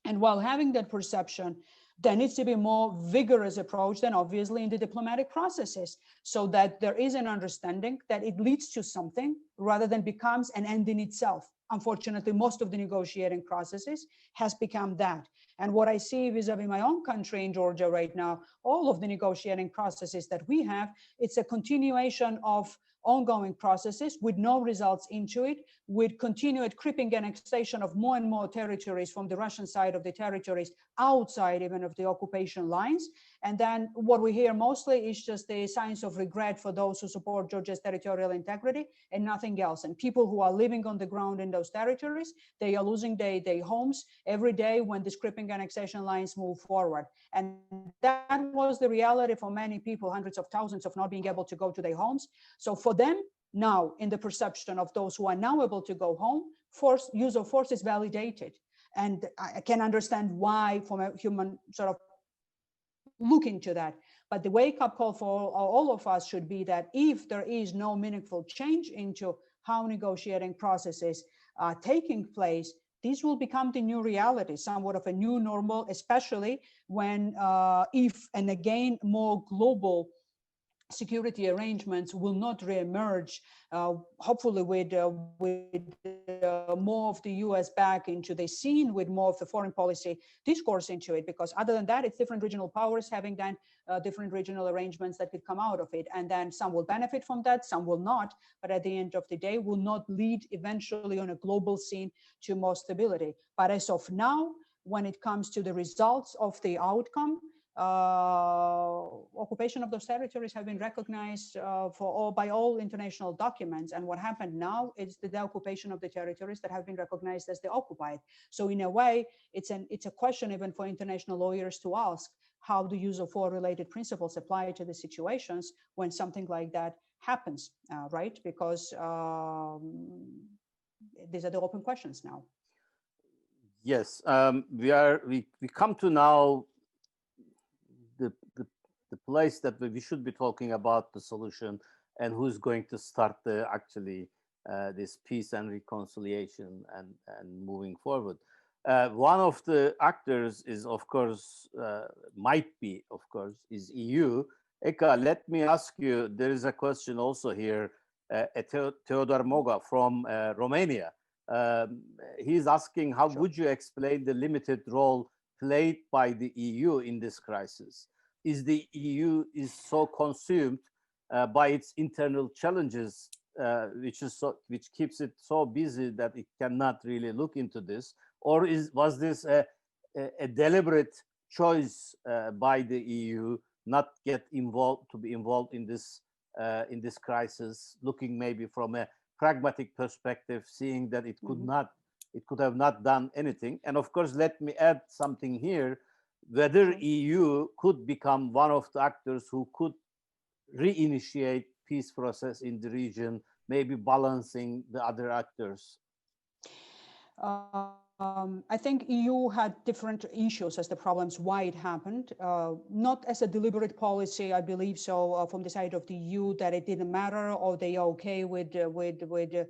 And while having that perception, there needs to be more vigorous approach than obviously in the diplomatic processes, so that there is an understanding that it leads to something rather than becomes an end in itself. Unfortunately, most of the negotiating processes has become that. And what I see vis-a-vis my own country in Georgia right now, all of the negotiating processes that we have, it's a continuation of ongoing processes with no results into it, with continued creeping annexation of more and more territories from the Russian side of the territories outside even of the occupation lines. And then what we hear mostly is just the signs of regret for those who support Georgia's territorial integrity and nothing else. And people who are living on the ground in those territories, they are losing their homes every day when the creeping annexation lines move forward. And that was the reality for many people, hundreds of thousands, of not being able to go to their homes. So for them, now, in the perception of those who are now able to go home, use of force is validated. And I can understand why, from a human sort of look into that. But the wake-up call for all of us should be that if there is no meaningful change into how negotiating processes are taking place, this will become the new reality, somewhat of a new normal, especially when, if and again, more global security arrangements will not reemerge, hopefully with more of the US back into the scene, with more of the foreign policy discourse into it, because other than that, it's different regional powers having then different regional arrangements that could come out of it. And then some will benefit from that, some will not, but at the end of the day will not lead eventually on a global scene to more stability. But as of now, when it comes to the results of the outcome, occupation of those territories have been recognized by all international documents. And what happened now is the occupation of the territories that have been recognized as the occupied. So in a way, it's a question even for international lawyers to ask, how do use of force related principles apply to the situations when something like that happens, right? Because these are the open questions now. Yes, we come to now the place that we should be talking about the solution and who's going to start actually this peace and reconciliation and moving forward. One of the actors is, of course, is EU. Eka, let me ask you, there is a question also here, Theodor Moga from Romania. He's asking, how would you explain the limited role played by the EU in this crisis? Is the EU so consumed by its internal challenges, which keeps it so busy that it cannot really look into this, or was this a deliberate choice by the EU not to be involved in this crisis, looking maybe from a pragmatic perspective, seeing that it could have not done anything? And of course, let me add something here, whether EU could become one of the actors who could reinitiate peace process in the region, maybe balancing the other actors. I think EU had different issues as the problems why it happened, not as a deliberate policy, I believe so, from the side of the EU, that it didn't matter or they are okay with the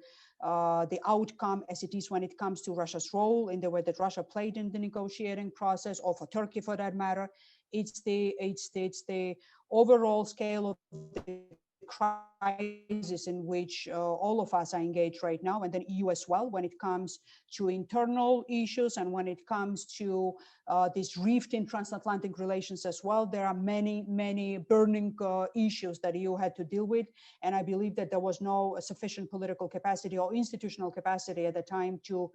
outcome as it is when it comes to Russia's role in the way that Russia played in the negotiating process, or for Turkey for that matter. It's the overall scale of the crisis in which all of us are engaged right now, and then EU as well, when it comes to internal issues and when it comes to this rift in transatlantic relations as well. There are many burning issues that EU had to deal with, and I believe that there was no sufficient political capacity or institutional capacity at the time to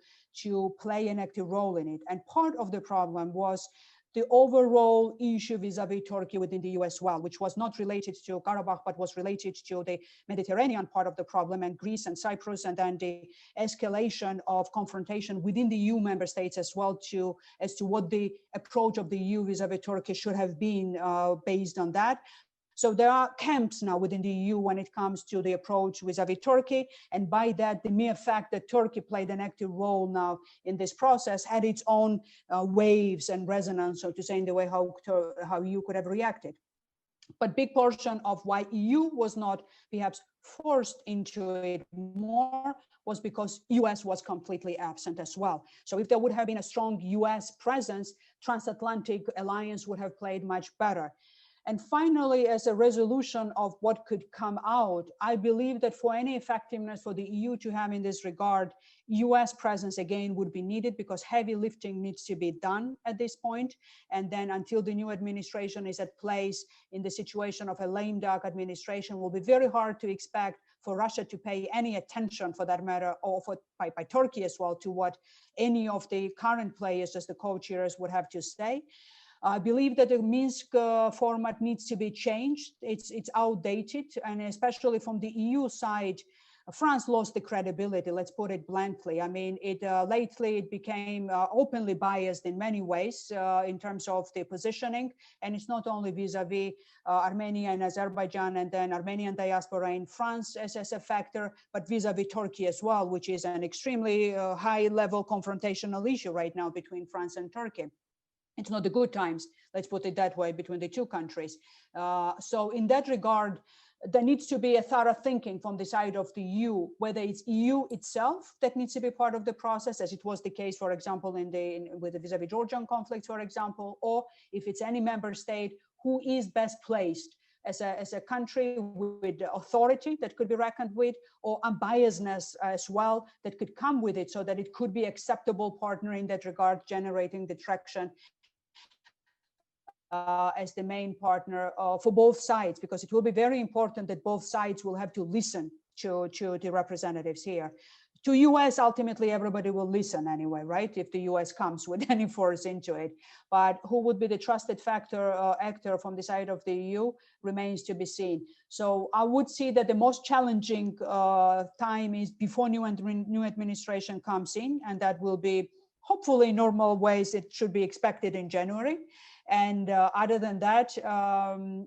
play an active role in it. And part of the problem was the overall issue vis-a-vis Turkey within the EU as well, which was not related to Karabakh, but was related to the Mediterranean part of the problem, and Greece and Cyprus, and then the escalation of confrontation within the EU member states as well, as to what the approach of the EU vis-a-vis Turkey should have been based on that. So there are camps now within the EU when it comes to the approach vis-a-vis Turkey. And by that, the mere fact that Turkey played an active role now in this process had its own waves and resonance, so to say, in the way how EU could have reacted. But big portion of why EU was not perhaps forced into it more was because US was completely absent as well. So if there would have been a strong US presence, transatlantic alliance would have played much better. And finally, as a resolution of what could come out, I believe that for any effectiveness for the EU to have in this regard, US presence again would be needed, because heavy lifting needs to be done at this point. And then until the new administration is at place in the situation of a lame duck administration, will be very hard to expect for Russia to pay any attention, for that matter, or by Turkey as well, to what any of the current players as the co-chairs would have to say. I believe that the Minsk format needs to be changed. It's outdated, and especially from the EU side, France lost the credibility, let's put it bluntly. I mean, lately it became openly biased in many ways in terms of the positioning, and it's not only vis-a-vis Armenia and Azerbaijan and then Armenian diaspora in France as a factor, but vis-a-vis Turkey as well, which is an extremely high-level confrontational issue right now between France and Turkey. It's not the good times, let's put it that way, between the two countries. So in that regard, there needs to be a thorough thinking from the side of the EU, whether it's EU itself that needs to be part of the process, as it was the case, for example, with the vis-a-vis Georgian conflict, for example, or if it's any member state, who is best placed as a country with authority that could be reckoned with, or unbiasedness as well that could come with it, so that it could be acceptable partner in that regard, generating the traction as the main partner for both sides, because it will be very important that both sides will have to listen to the representatives here. To US, ultimately, everybody will listen anyway, right? If the US comes with any force into it. But who would be the trusted actor from the side of the EU remains to be seen. So I would see that the most challenging time is before new administration comes in, and that will be hopefully in normal ways. It should be expected in January. And other than that,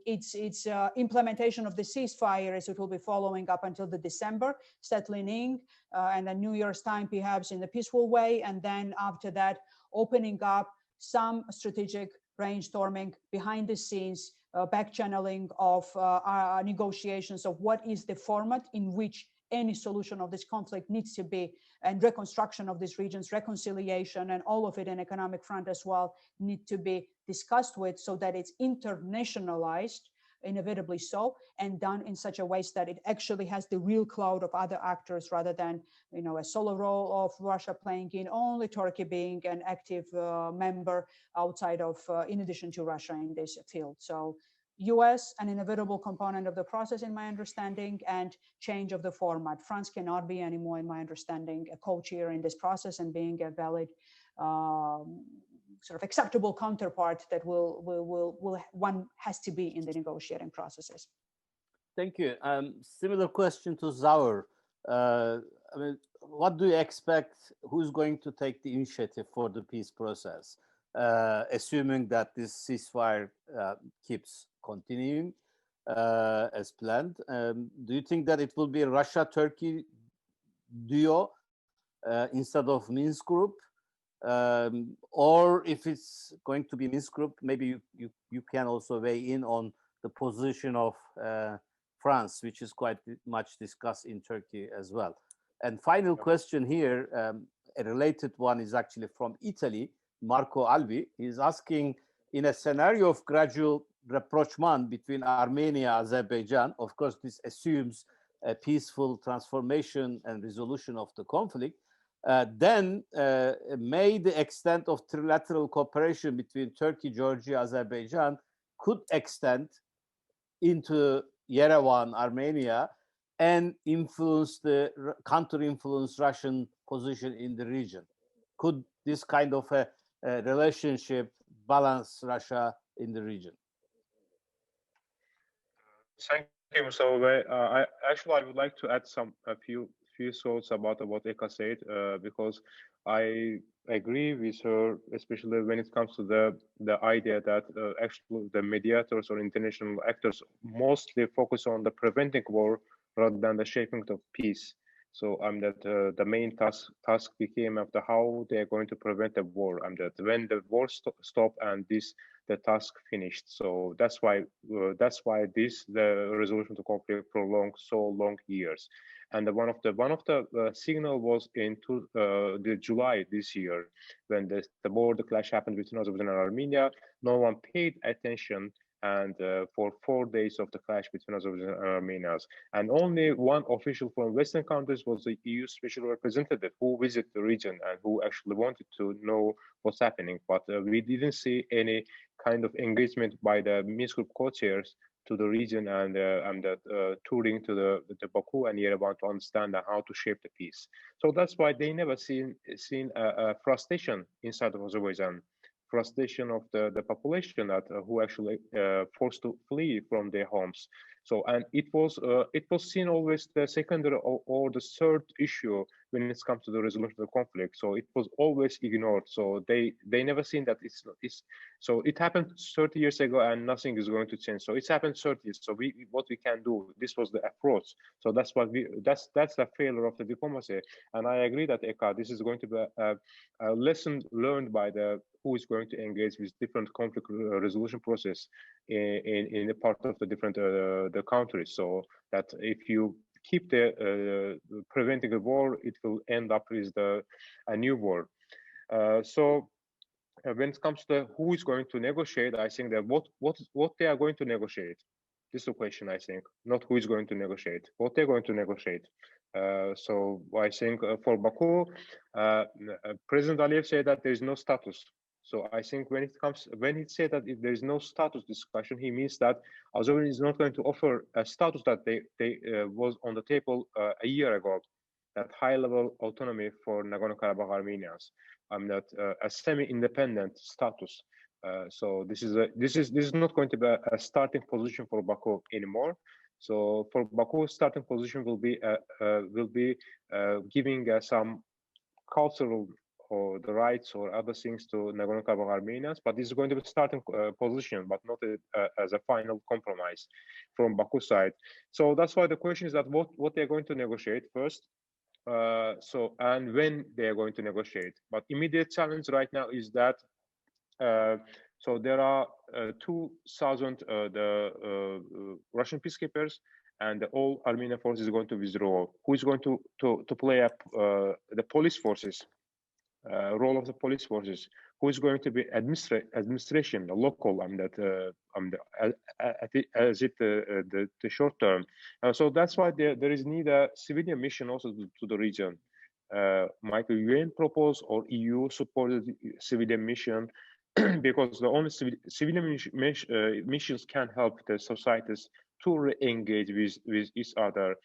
it's implementation of the ceasefire, as it will be following up until the December, settling in, and a New Year's time, perhaps in a peaceful way. And then after that, opening up some strategic brainstorming behind the scenes, back channeling of our negotiations of what is the format in which any solution of this conflict needs to be, and reconstruction of these regions, reconciliation, and all of it in economic front as well, need to be discussed with, so that it's internationalized, inevitably so, and done in such a way that it actually has the real cloud of other actors, rather than, you know, a solo role of Russia playing in, only Turkey being an active member outside of, in addition to Russia in this field. So US, an inevitable component of the process, in my understanding, and change of the format. France cannot be anymore, in my understanding, a co-chair in this process and being a valid, sort of acceptable counterpart that one has to be in the negotiating processes. Thank you. Similar question to Zaur. I mean, what do you expect? Who's going to take the initiative for the peace process, assuming that this ceasefire keeps continuing as planned? Do you think that it will be a Russia-Turkey duo instead of Minsk group? Or if it's going to be Minsk group, maybe you can also weigh in on the position of France, which is quite much discussed in Turkey as well. And final question here, a related one, is actually from Italy, Marco Albi. He's asking, in a scenario of gradual rapprochement between Armenia and Azerbaijan, of course, this assumes a peaceful transformation and resolution of the conflict, then may the extent of trilateral cooperation between Turkey, Georgia, Azerbaijan could extend into Yerevan, Armenia, and influence counter-influence Russian position in the region. Could this kind of a relationship balance Russia in the region? Thank you, Mr. Ove. I would like to add a few thoughts about what Eka said, because I agree with her, especially when it comes to the idea that actually the mediators or international actors mostly focus on the preventing war rather than the shaping of peace. So that the main task became after how they are going to prevent the war, and that when the war stopped and the task finished. So that's why the resolution to conflict prolonged so long years. And one of the signal was in the July this year, when the border clash happened between Azerbaijan and Armenia. No one paid attention, and for 4 days of the clash between Azerbaijan and Armenia. And only one official from Western countries was the EU special representative who visited the region and who actually wanted to know what's happening. But we didn't see any kind of engagement by the Minsk Group co-chairs to the region and touring to the Baku and Yerevan to understand how to shape the peace. So that's why they never seen a frustration inside of Azerbaijan, frustration of the population that who actually forced to flee from their homes. So and it was seen always the secondary or the third issue when it comes to the resolution of the conflict. So it was always ignored. So they never seen that it's so it happened 30 years ago and nothing is going to change. So it's happened 30 years. So what we can do, this was the approach. So that's what that's the failure of the diplomacy. And I agree that Eka, this is going to be a lesson learned by the who is going to engage with different conflict resolution process in a part of the different the countries. So that if you keep the preventing a war, it will end up with a new war. So when it comes to who is going to negotiate, I think that what they are going to negotiate. This is the question, I think, not who is going to negotiate, what they're going to negotiate. So I think for Baku, President Aliyev said that there is no status. So I think when he said that if there is no status discussion, he means that Azerbaijan is not going to offer a status that they was on the table a year ago, that high-level autonomy for Nagorno-Karabakh Armenians, that a semi-independent status. So this is not going to be a starting position for Baku anymore. So for Baku, starting position will be giving some cultural or the rights or other things to Nagorno-Karabakh Armenians, but this is going to be starting position, but not as a final compromise from Baku side. So that's why the question is that what they're going to negotiate first. So and when they are going to negotiate. But immediate challenge right now is that so there are 2,000 Russian peacekeepers, and all Armenian forces is going to withdraw. Who is going to play up the police forces? Role of the police forces, who is going to be administration, the local, the short term. So that's why there is need a civilian mission also to the region. Might the UN propose or EU supported civilian mission because the only civilian missions can help the societies to re-engage with each other.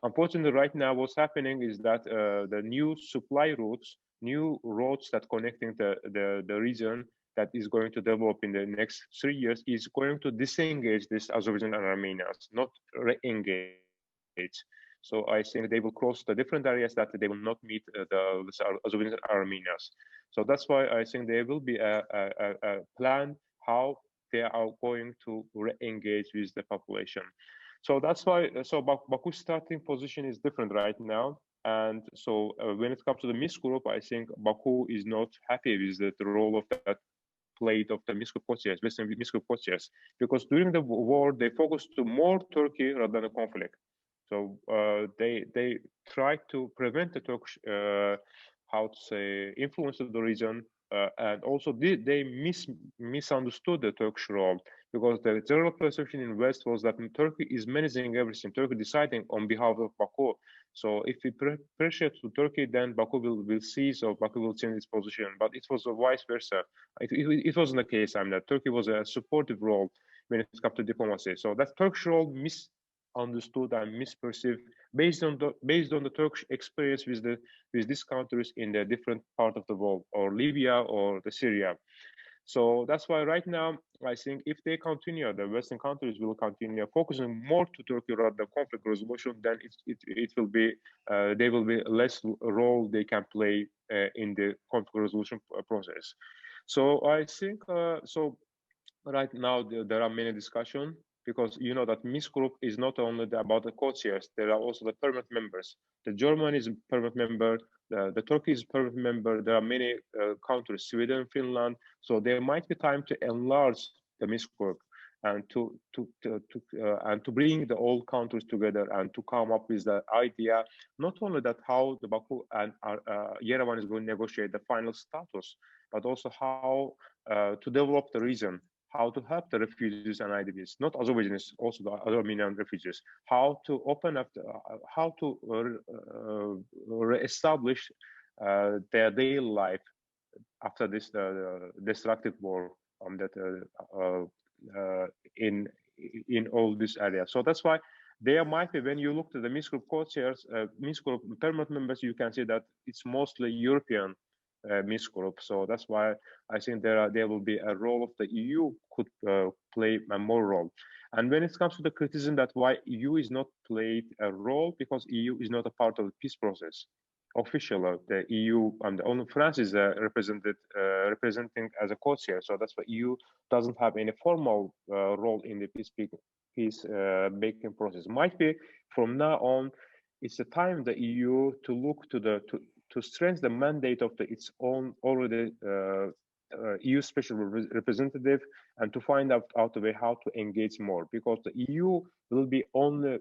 Unfortunately, right now, what's happening is that the new supply routes, new roads that connecting the region that is going to develop in the next 3 years is going to disengage this Azerbaijan and Armenians, not re-engage. So I think they will cross the different areas that they will not meet the Azerbaijan and Armenians. So that's why I think there will be a plan how they are going to re-engage with the population. So that's why, so Baku's starting position is different right now. And so when it comes to the Minsk group, I think Baku is not happy with the role of that played of the Minsk co-chairs, Western Minsk co-chairs, because during the war, they focused to more Turkey rather than the conflict. So they tried to prevent the Turkish, how to say, influence of the region, and also they misunderstood the Turkish role, because the general perception in West was that Turkey is managing everything, Turkey deciding on behalf of Baku. So if we pressure to Turkey, then Baku will cease or Baku will change its position. But it was vice versa. It wasn't the case. I mean, that Turkey was a supportive role when it comes to diplomacy. So that Turkish role misunderstood and misperceived based on the Turkish experience with these countries in the different part of the world, or Libya or the Syria. So that's why right now I think if they continue, the Western countries will continue focusing more to Turkey rather than conflict resolution. Then it will be there will be less role they can play in the conflict resolution process. So I think so. Right now there are many discussions, because you know that Minsk group is not only about the co-chairs, there are also the permanent members. The German is a permanent member, the Turkey is a permanent member. There are many countries, Sweden, Finland. So there might be time to enlarge the Minsk group and to bring the all countries together and to come up with the idea, not only that how the Baku and Yerevan is going to negotiate the final status, but also how to develop the region, how to help the refugees and IDPs, not Azerbaijanis, also the other Armenian refugees, how to open up, how to reestablish their daily life after this destructive war that in all this area. So that's why there might be, when you look to the Minsk Group co-chairs, Minsk Group permanent members, you can see that it's mostly European Minsk Group. So that's why I think there will be a role of the EU could play a more role. And when it comes to the criticism that why EU is not played a role, because EU is not a part of the peace process. Official, the EU and only France is representing as a co-chair. So that's why EU doesn't have any formal role in the peace making process. Might be from now on, it's the time the EU to look to strengthen the mandate of its own already EU special representative, and to find out a way how to engage more, because the EU will be only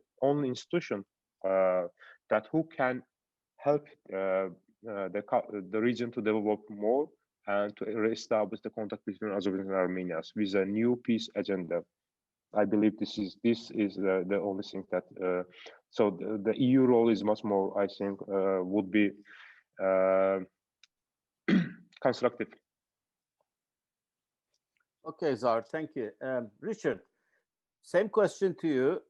institution that who can help the region to develop more and to reestablish the contact between Azerbaijan and Armenia with a new peace agenda. I believe this is the only thing that so the EU role is much more, I think, would be constructive. Okay, Zahar, thank you. Richard, same question to you.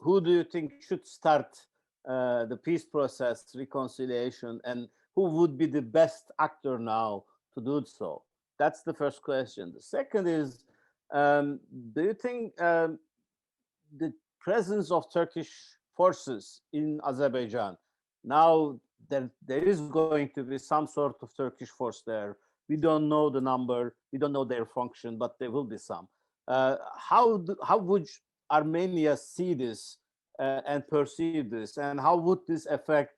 Who do you think should start the peace process, reconciliation, and who would be the best actor now to do so? That's the first question. The second is, do you think the presence of Turkish forces in Azerbaijan, now there is going to be some sort of Turkish force there. We don't know the number, we don't know their function, but there will be some. How would Armenia see this and perceive this, and how would this affect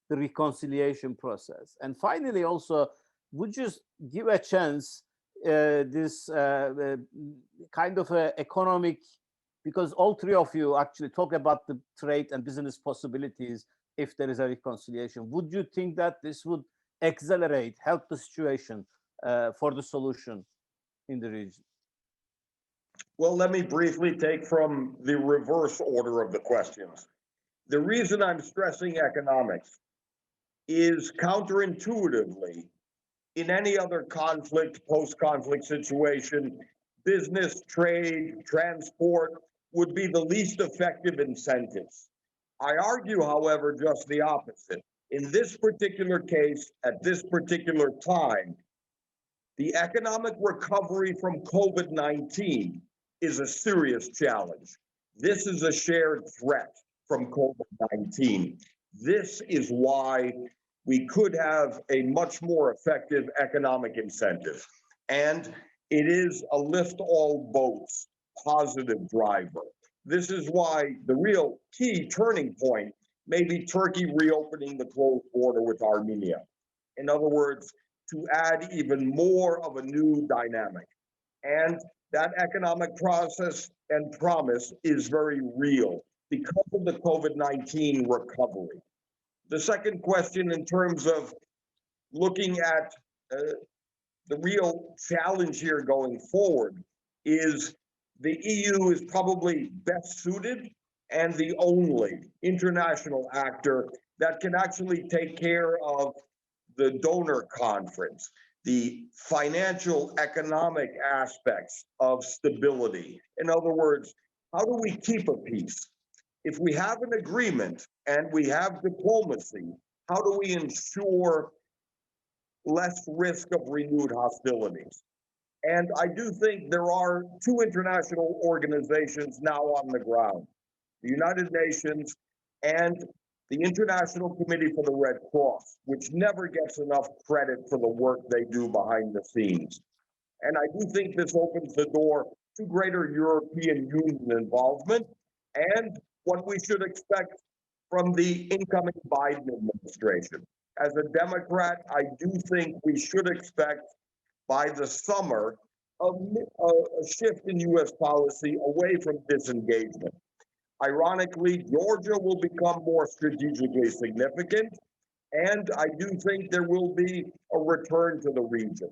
the reconciliation process? And finally, also, would you give a chance this kind of economic, because all three of you actually talk about the trade and business possibilities if there is a reconciliation. Would you think that this would accelerate, help the situation for the solution in the region? Well, let me briefly take from the reverse order of the questions. The reason I'm stressing economics is counterintuitively, in any other conflict, post-conflict situation, business, trade, transport would be the least effective incentives. I argue, however, just the opposite. In this particular case, at this particular time, the economic recovery from COVID-19 is a serious challenge. This is a shared threat from COVID-19. This is why we could have a much more effective economic incentive. And it is a lift all boats positive driver. This is why the real key turning point may be Turkey reopening the closed border with Armenia. In other words, to add even more of a new dynamic. And that economic process and promise is very real because of the COVID-19 recovery. The second question, in terms of looking at the real challenge here going forward, is the EU is probably best suited and the only international actor that can actually take care of the donor conference, the financial economic aspects of stability. In other words, how do we keep a peace? If we have an agreement and we have diplomacy, how do we ensure less risk of renewed hostilities? And I do think there are two international organizations now on the ground, the United Nations and the International Committee for the Red Cross, which never gets enough credit for the work they do behind the scenes. And I do think this opens the door to greater European Union involvement and what we should expect from the incoming Biden administration. As a Democrat, I do think we should expect by the summer a shift in U.S. policy away from disengagement. Ironically, Georgia will become more strategically significant, and I do think there will be a return to the region.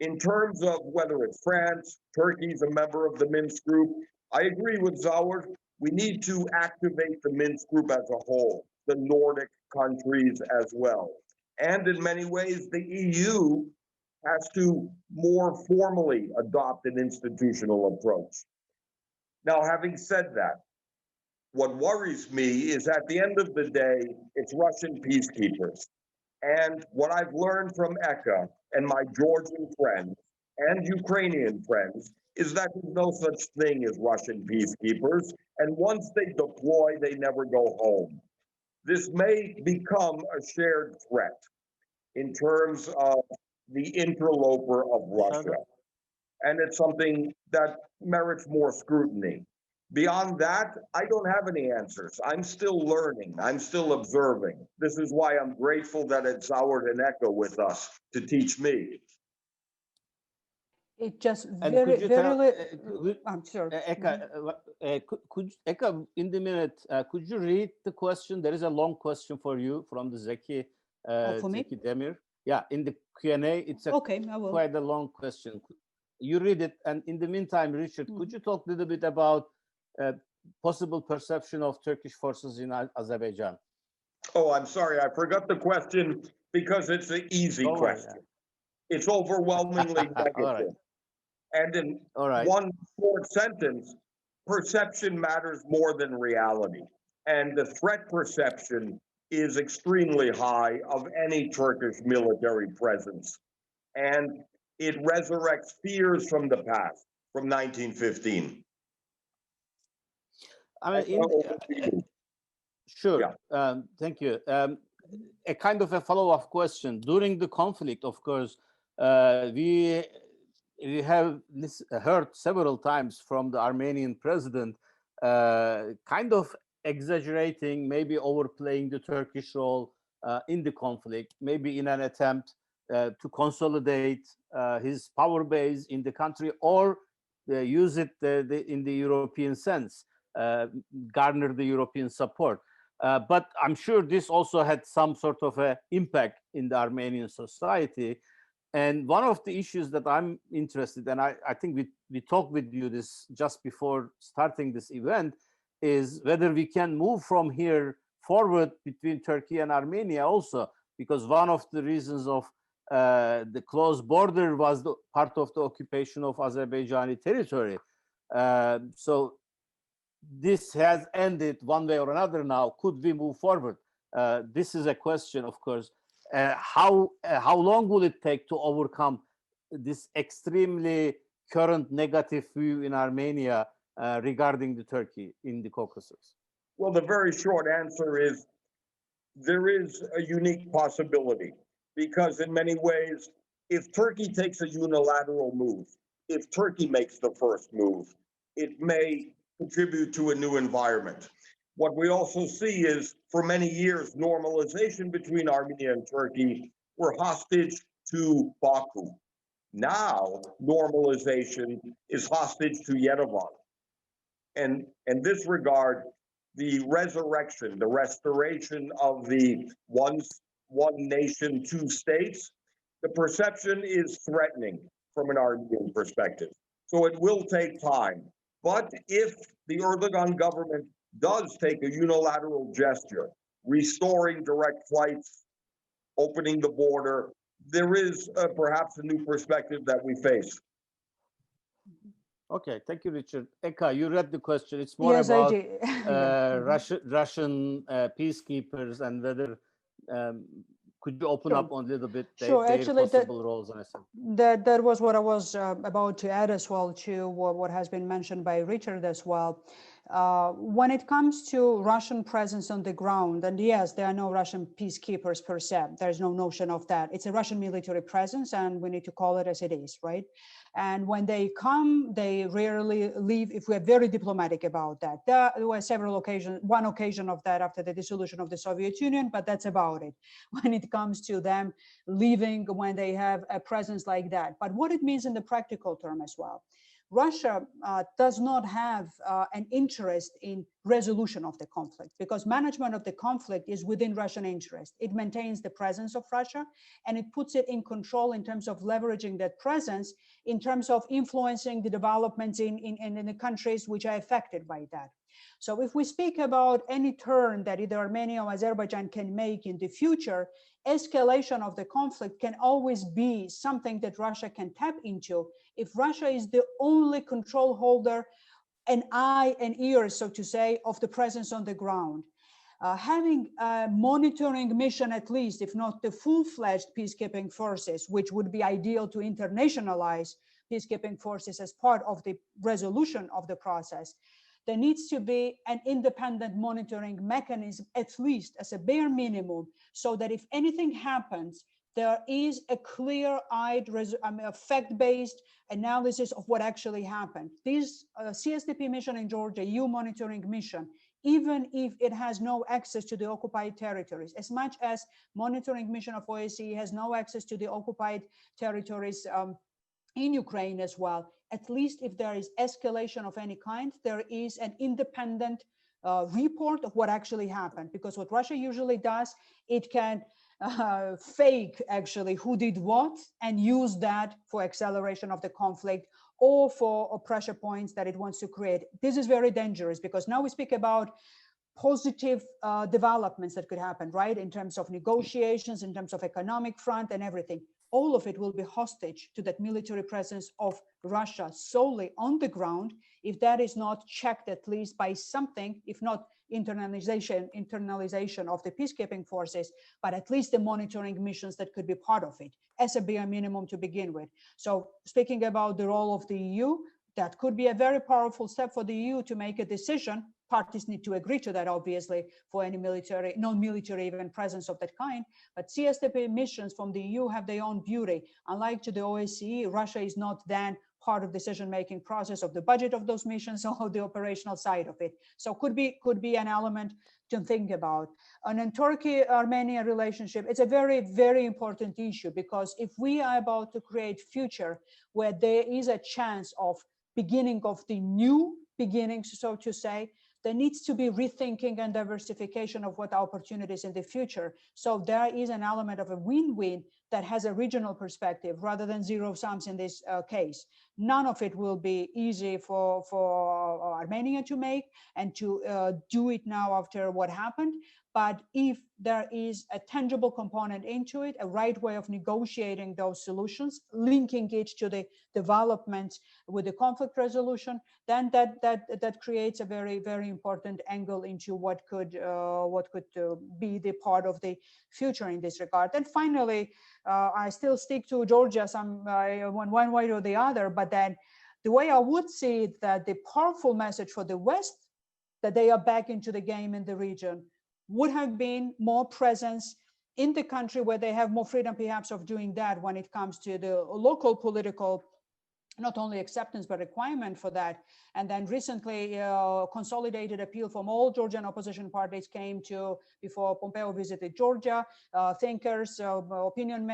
In terms of whether it's France, Turkey's a member of the Minsk group, I agree with Zawar. We need to activate the Minsk group as a whole, the Nordic countries as well. And in many ways, the EU has to more formally adopt an institutional approach. Now, having said that, what worries me is at the end of the day, it's Russian peacekeepers. And what I've learned from Eka and my Georgian friends and Ukrainian friends is that there's no such thing as Russian peacekeepers. And once they deploy, they never go home. This may become a shared threat in terms of the interloper of Russia. And it's something that merits more scrutiny. Beyond that, I don't have any answers. I'm still learning. I'm still observing. This is why I'm grateful that it's Howard and Echo with us to teach me. It just And very, could you tell, I'm sure. Eka, could Eka, in the minute, could you read the question? There is a long question for you from the Zeki, For me? Zeki Demir. Yeah, in the Q&A, it's Okay, I will. quite a long question. You read it, and in the meantime, Richard, could you talk a little bit about possible perception of Turkish forces in Azerbaijan? Oh, I'm sorry, I forgot the question because it's an easy question. It's overwhelmingly negative. And in one short sentence, perception matters more than reality. And the threat perception is extremely high of any Turkish military presence. And it resurrects fears from the past, from 1915. I mean, sure. Yeah. Thank you. A kind of a follow-up question. During the conflict, of course, we have heard several times from the Armenian president, kind of exaggerating, maybe overplaying the Turkish role in the conflict, maybe in an attempt to consolidate his power base in the country, or use it in the European sense, garner the European support. But I'm sure this also had some sort of an impact in the Armenian society. And one of the issues that I'm interested in, I think we talked with you this just before starting this event, is whether we can move from here forward between Turkey and Armenia also, because one of the reasons of the close border was the part of the occupation of Azerbaijani territory. So this has ended one way or another now. Could we move forward? This is a question, of course. How long will it take to overcome this extremely current negative view in Armenia regarding the Turkey in the Caucasus? Well, the very short answer is there is a unique possibility, because in many ways, if Turkey takes a unilateral move, if Turkey makes the first move, it may contribute to a new environment. What we also see is, for many years, normalization between Armenia and Turkey were hostage to Baku. Now, normalization is hostage to Yerevan. And in this regard, the resurrection, the restoration of the one nation, two states, the perception is threatening from an Armenian perspective. So it will take time. But if the Erdogan government does take a unilateral gesture, restoring direct flights, opening the border, there is perhaps a new perspective that we face. Okay, thank you, Richard. Eka, you read the question. It's more about Russian peacekeepers and whether could you open up on a little bit their possible roles? That was what I was about to add as well to what has been mentioned by Richard as well. When it comes to Russian presence on the ground, and yes, there are no Russian peacekeepers per se. There's no notion of that. It's a Russian military presence, and we need to call it as it is, right? And when they come, they rarely leave, if we're very diplomatic about that. There were several occasions, one occasion of that after the dissolution of the Soviet Union, but that's about it when it comes to them leaving when they have a presence like that. But what it means in the practical term as well. Russia does not have an interest in resolution of the conflict, because management of the conflict is within Russian interest. It maintains the presence of Russia, and it puts it in control in terms of leveraging that presence, in terms of influencing the developments in the countries which are affected by that. So if we speak about any turn that either Armenia or Azerbaijan can make in the future, escalation of the conflict can always be something that Russia can tap into if Russia is the only control holder, an eye and ear, so to say, of the presence on the ground. Having a monitoring mission, at least, if not the full-fledged peacekeeping forces, which would be ideal to internationalize peacekeeping forces as part of the resolution of the process, there needs to be an independent monitoring mechanism, at least as a bare minimum, so that if anything happens, there is a clear-eyed, fact-based analysis of what actually happened. This CSDP mission in Georgia, EU monitoring mission, even if it has no access to the occupied territories, as much as monitoring mission of OSCE has no access to the occupied territories in Ukraine as well, at least if there is escalation of any kind, there is an independent report of what actually happened. Because what Russia usually does, it can fake actually who did what and use that for acceleration of the conflict or for pressure points that it wants to create. This is very dangerous, because now we speak about positive developments that could happen, right? In terms of negotiations, in terms of economic front and everything. All of it will be hostage to that military presence of Russia solely on the ground, if that is not checked at least by something, if not internalization of the peacekeeping forces, but at least the monitoring missions that could be part of it as a bare minimum to begin with. So speaking about the role of the EU, that could be a very powerful step for the EU to make a decision. Parties need to agree to that, obviously, for any military, non-military even presence of that kind. But CSTP missions from the EU have their own beauty. Unlike to the OSCE, Russia is not then part of decision-making process of the budget of those missions or the operational side of it. So could be an element to think about. And in Turkey-Armenia relationship, it's a very, very important issue, because if we are about to create future where there is a chance of beginning of the new beginnings, so to say, there needs to be rethinking and diversification of what opportunities in the future. So there is an element of a win-win that has a regional perspective rather than zero sums in this case. None of it will be easy for Armenia to make and to do it now after what happened. But if there is a tangible component into it, a right way of negotiating those solutions, linking it to the development with the conflict resolution, then that creates a very, very important angle into what could be the part of the future in this regard. And finally, I still stick to Georgia one way or the other, but then the way I would see it, that the powerful message for the West, that they are back into the game in the region, would have been more presence in the country where they have more freedom perhaps of doing that when it comes to the local political, not only acceptance, but requirement for that. And then recently, consolidated appeal from all Georgian opposition parties came to before Pompeo visited Georgia. Thinkers, opinion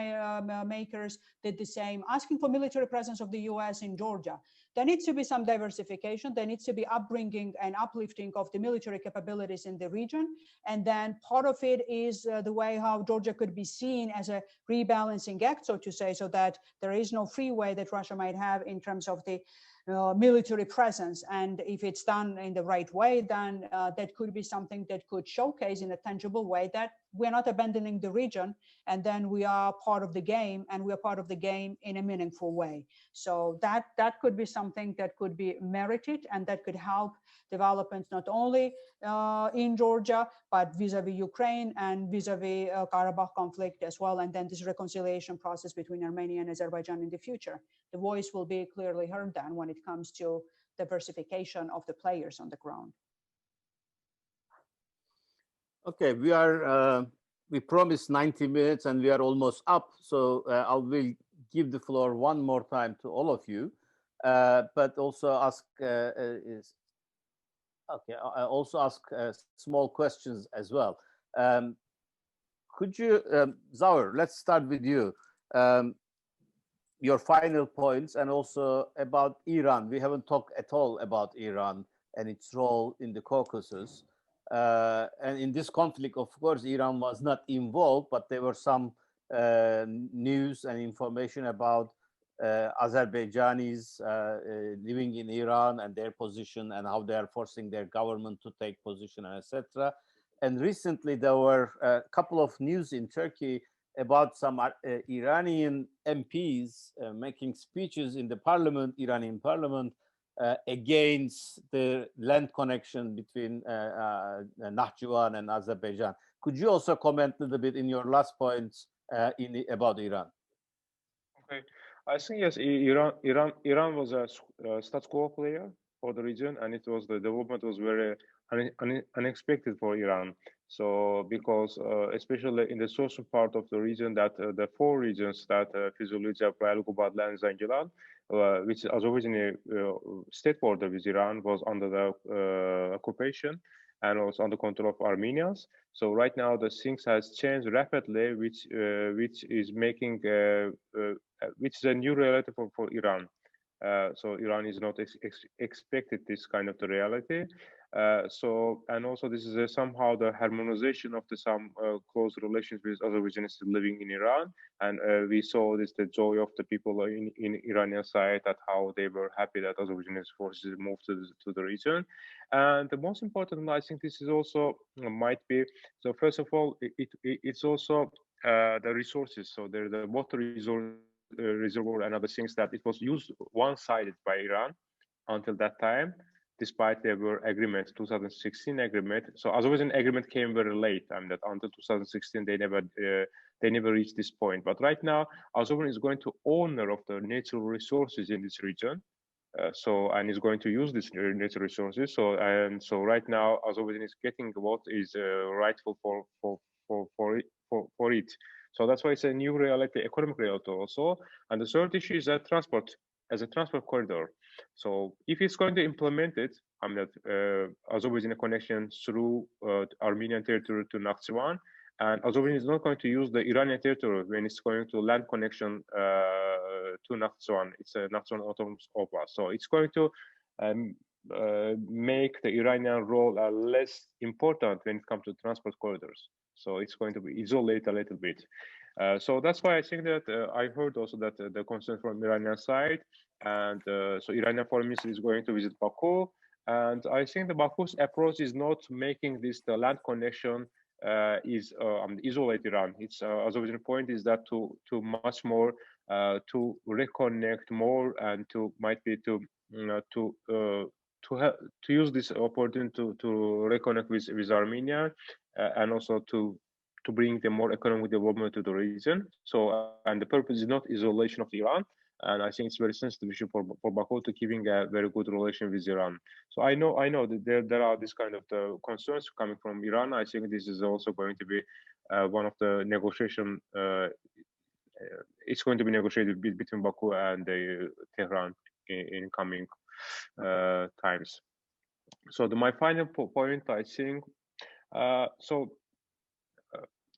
makers did the same, asking for military presence of the US in Georgia. There needs to be some diversification. There needs to be upbringing and uplifting of the military capabilities in the region. And then part of it is the way how Georgia could be seen as a rebalancing act, so to say, so that there is no freeway that Russia might have in terms of the military presence. And if it's done in the right way, then that could be something that could showcase in a tangible way that we're not abandoning the region, and then we are part of the game, and we are part of the game in a meaningful way. So that could be something that could be merited, and that could help developments not only in Georgia, but vis-a-vis Ukraine and vis-a-vis Karabakh conflict as well, and then this reconciliation process between Armenia and Azerbaijan in the future. The voice will be clearly heard then when it comes to diversification of the players on the ground. Okay, we promised 90 minutes and we are almost up. So I will give the floor one more time to all of you, but also ask I also ask small questions as well. Could you, Zaur, let's start with you. your final points, and also about Iran. We haven't talked at all about Iran and its role in the Caucasus. And in this conflict, of course, Iran was not involved, but there were some news and information about Azerbaijanis living in Iran and their position and how they are forcing their government to take position, etc. And recently there were a couple of news in Turkey about some Iranian MPs making speeches in the parliament, Iranian parliament, against the land connection between Nahchivan and Azerbaijan. Could you also comment a little bit in your last points about Iran? Okay, I think yes, Iran was a status quo player for the region, and the development was very unexpected for Iran. So because especially in the southern part of the region, that the four regions that Fizuli, Gubadli, and Zangilan, which is originally state border with Iran, was under the occupation and also under control of Armenians. So right now the things has changed rapidly, which is making which is a new reality for Iran. So Iran is not expected this kind of the reality. And also this is somehow the harmonization of some close relations with Azerbaijanis living in Iran. And we saw the joy of the people in Iranian side, that how they were happy that Azerbaijanis forces moved to the region. And the most important, I think this is also might be, so first of all, it's also the resources. So there's the water reservoir and other things that it was used one-sided by Iran until that time, despite there were agreements, 2016 agreement. So Azerbaijan agreement came very late, and that until 2016 they never reached this point. But right now, Azerbaijan is going to owner of the natural resources in this region. And is going to use these natural resources. So right now, Azerbaijan is getting what is rightful for it. So that's why it's a new reality, economic reality also. And the third issue is that transport as a transport corridor. So if it's going to implement it, Azerbaijan connection through Armenian territory to Nakhchivan, and Azerbaijan is not going to use the Iranian territory when it's going to land connection to Nakhchivan. It's a Nakhchivan Autonomous Oblast. So it's going to make the Iranian role less important when it comes to transport corridors. So it's going to be isolated a little bit. So that's why I think that I heard also that the concern from Iranian side, and so Iranian foreign minister is going to visit Baku, and I think the Baku's approach is not making the land connection is isolate Iran. It's Azerbaijan point is that to much more to reconnect more and to use this opportunity to reconnect with Armenia and also to bring the more economic development to the region. So and the purpose is not isolation of Iran. And I think it's very sensitive issue for Baku to keeping a very good relation with Iran. So I know that there are this kind of the concerns coming from Iran. I think this is also going to be one of the negotiation. It's going to be negotiated between Baku and Tehran in coming times. So my final point, I think.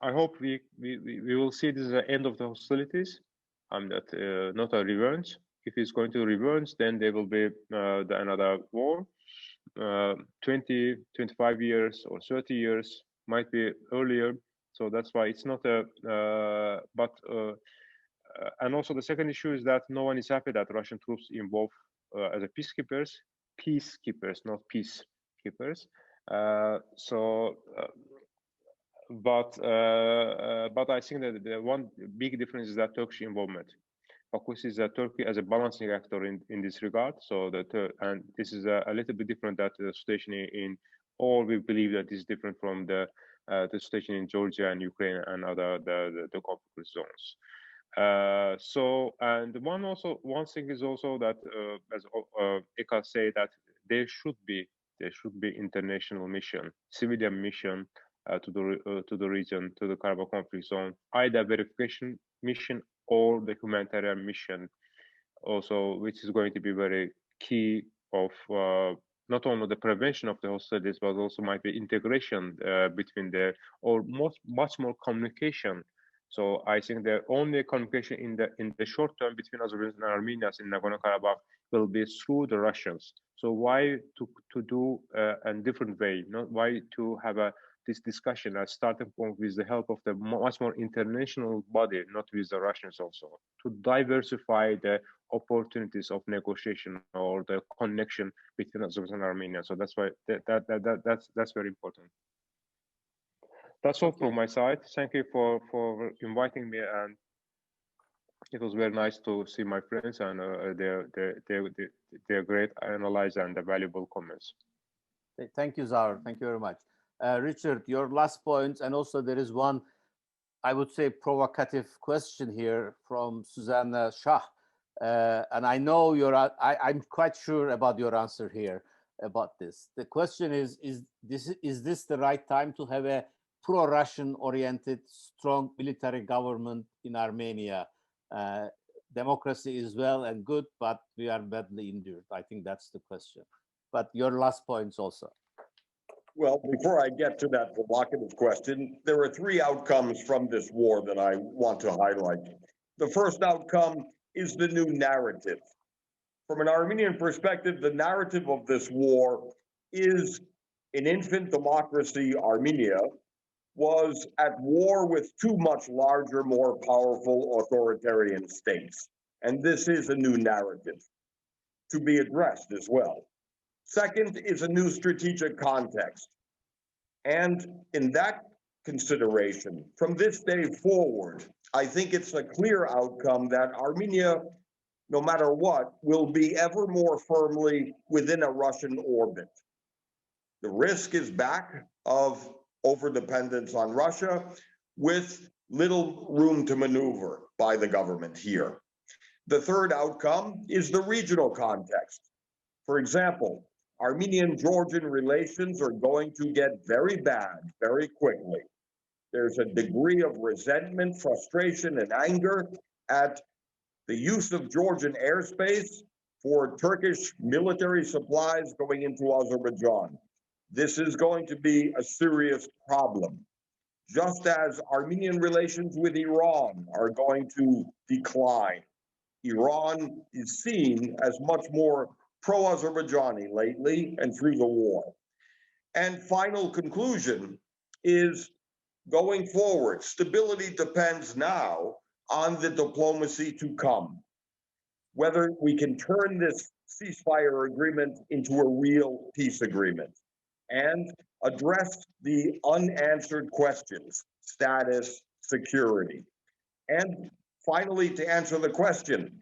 I hope we will see this as the end of the hostilities. That not a revenge. If it's going to revenge, then there will be another war. 20, 25 years or 30 years, might be earlier. So that's why it's not a, and also the second issue is that no one is happy that Russian troops involved as a peacekeepers, not peacekeepers. But I think that the one big difference is that Turkish involvement. Baku sees Turkey as a balancing actor in this regard. So and this is a little bit different that the situation in all we believe that is different from the situation in Georgia and Ukraine and other the conflict zones. And one thing is also that as Eka say that there should be international mission, civilian mission to the region, to the Karabakh conflict zone, either verification mission or the humanitarian mission, also, which is going to be very key of not only the prevention of the hostilities, but also might be integration between much more communication So I think the only communication in the short term between Azerbaijan and Armenia in Nagorno-Karabakh will be through the Russians. So why to do a different way? Not why to have this discussion as starting point with the help of the much more international body, not with the Russians also, to diversify the opportunities of negotiation or the connection between Azerbaijan and Armenia. So that's why that's very important. That's all from my side. Thank you for inviting me, and it was very nice to see my friends and their great analysis and the valuable comments. Thank you, Zaur. Thank you very much. Richard, your last points, and also there is one, I would say, provocative question here from Susanna Shah. And I know I'm quite sure about your answer here about this. The question is this the right time to have a pro-Russian oriented, strong military government in Armenia? Democracy is well and good, but we are badly injured. I think that's the question. But your last points also. Well, before I get to that provocative question, there are three outcomes from this war that I want to highlight. The first outcome is the new narrative. From an Armenian perspective, the narrative of this war is an infant democracy, Armenia, was at war with two much larger, more powerful authoritarian states. And this is a new narrative to be addressed as well. Second is a new strategic context. And in that consideration, from this day forward, I think it's a clear outcome that Armenia, no matter what, will be ever more firmly within a Russian orbit. The risk is back of overdependence on Russia with little room to maneuver by the government here. The third outcome is the regional context. For example, Armenian-Georgian relations are going to get very bad very quickly. There's a degree of resentment, frustration, and anger at the use of Georgian airspace for Turkish military supplies going into Azerbaijan. This is going to be a serious problem. Just as Armenian relations with Iran are going to decline. Iran is seen as much more pro-Azerbaijani lately and through the war. And final conclusion is going forward, stability depends now on the diplomacy to come. Whether we can turn this ceasefire agreement into a real peace agreement and address the unanswered questions, status, security. And finally, to answer the question,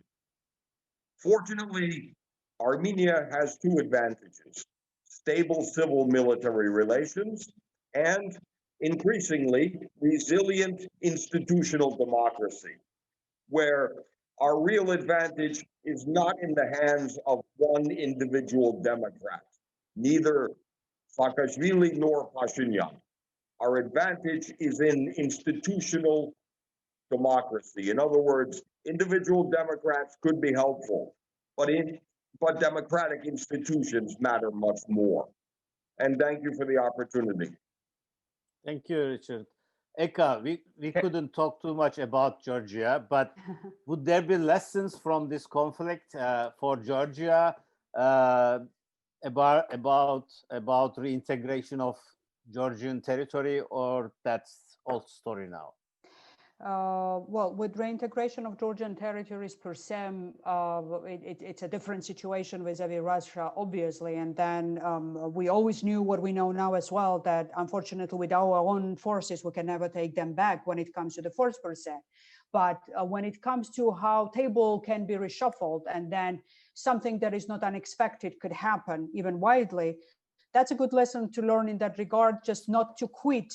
fortunately, Armenia has two advantages: stable civil military relations and increasingly resilient institutional democracy, where our real advantage is not in the hands of one individual Democrat, neither Saakashvili nor Pashinyan. Our advantage is in institutional democracy. In other words, individual Democrats could be helpful, but democratic institutions matter much more. And thank you for the opportunity. Thank you, Richard. Eka, we couldn't talk too much about Georgia, but would there be lessons from this conflict for Georgia about reintegration of Georgian territory, or that's old story now? Well, with reintegration of Georgian territories per se, it's a different situation vis-a-vis Russia, obviously. And then we always knew what we know now as well, that unfortunately with our own forces, we can never take them back when it comes to the force per se. But when it comes to how table can be reshuffled and then something that is not unexpected could happen even widely, that's a good lesson to learn in that regard, just not to quit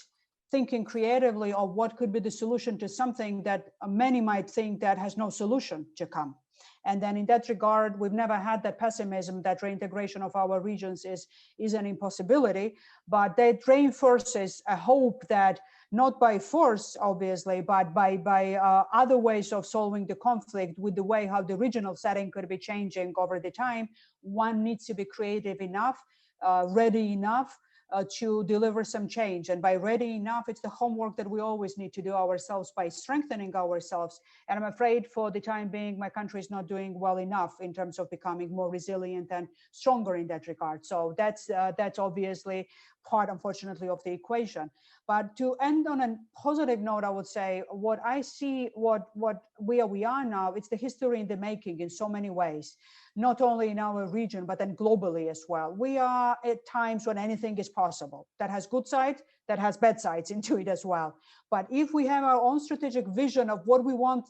thinking creatively of what could be the solution to something that many might think that has no solution to come. And then in that regard, we've never had that pessimism that reintegration of our regions is an impossibility, but that reinforces a hope that not by force, obviously, but by other ways of solving the conflict with the way how the regional setting could be changing over the time, one needs to be creative enough, ready enough, to deliver some change. And by ready enough, it's the homework that we always need to do ourselves by strengthening ourselves. And I'm afraid for the time being, my country is not doing well enough in terms of becoming more resilient and stronger in that regard. So that's obviously part, unfortunately, of the equation. But to end on a positive note, I would say what I see, where we are now, it's the history in the making in so many ways, not only in our region, but then globally as well. We are at times when anything is possible. That has good sides, that has bad sides into it as well. But if we have our own strategic vision of what we want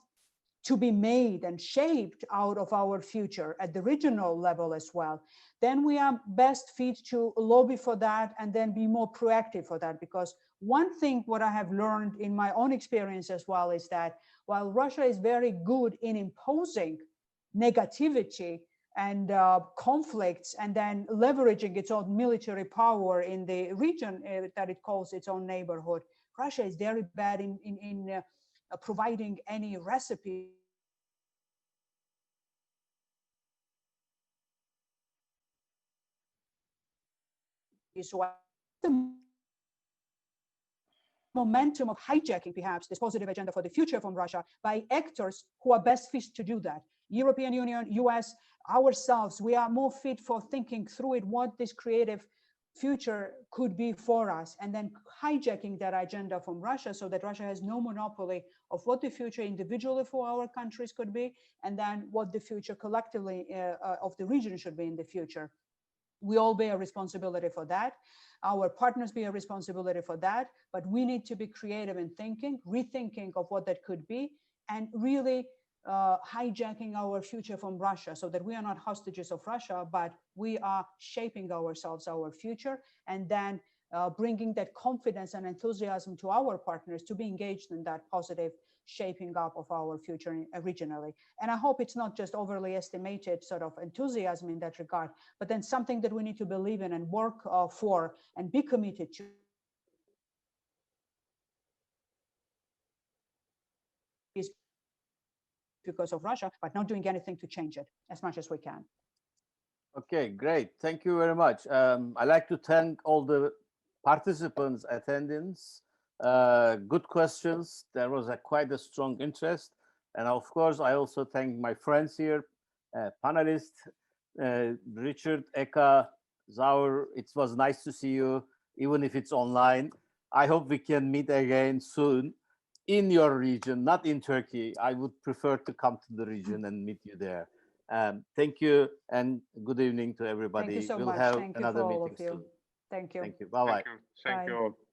to be made and shaped out of our future at the regional level as well, then we are best fit to lobby for that and then be more proactive for that. Because one thing what I have learned in my own experience as well is that while Russia is very good in imposing negativity and conflicts and then leveraging its own military power in the region that it calls its own neighborhood, Russia is very bad in providing any recipe the momentum of hijacking perhaps this positive agenda for the future from Russia by actors who are best fit to do that. European Union, US, ourselves, we are more fit for thinking through it, what this creative future could be for us, and then hijacking that agenda from Russia so that Russia has no monopoly of what the future individually for our countries could be, and then what the future collectively of the region should be in the future. We all bear responsibility for that. Our partners bear responsibility for that, but we need to be creative in thinking, rethinking of what that could be, and really hijacking our future from Russia so that we are not hostages of Russia, but we are shaping ourselves, our future, and then bringing that confidence and enthusiasm to our partners to be engaged in that positive shaping up of our future regionally. And I hope it's not just overly estimated sort of enthusiasm in that regard, but then something that we need to believe in and work for and be committed to. Is because of Russia, but not doing anything to change it as much as we can. Okay, great. Thank you very much. I'd like to thank all the participants, attendants. Good questions. There was quite a strong interest. And of course, I also thank my friends here, panelists, Richard, Eka, Zaur. It was nice to see you, even if it's online. I hope we can meet again soon in your region, not in Turkey. I would prefer to come to the region and meet you there. Thank you and good evening to everybody. Thank you so we'll much. have Thank you another for all meeting of you. soon. Thank you. Thank you. Bye-bye. Thank you. Thank you all.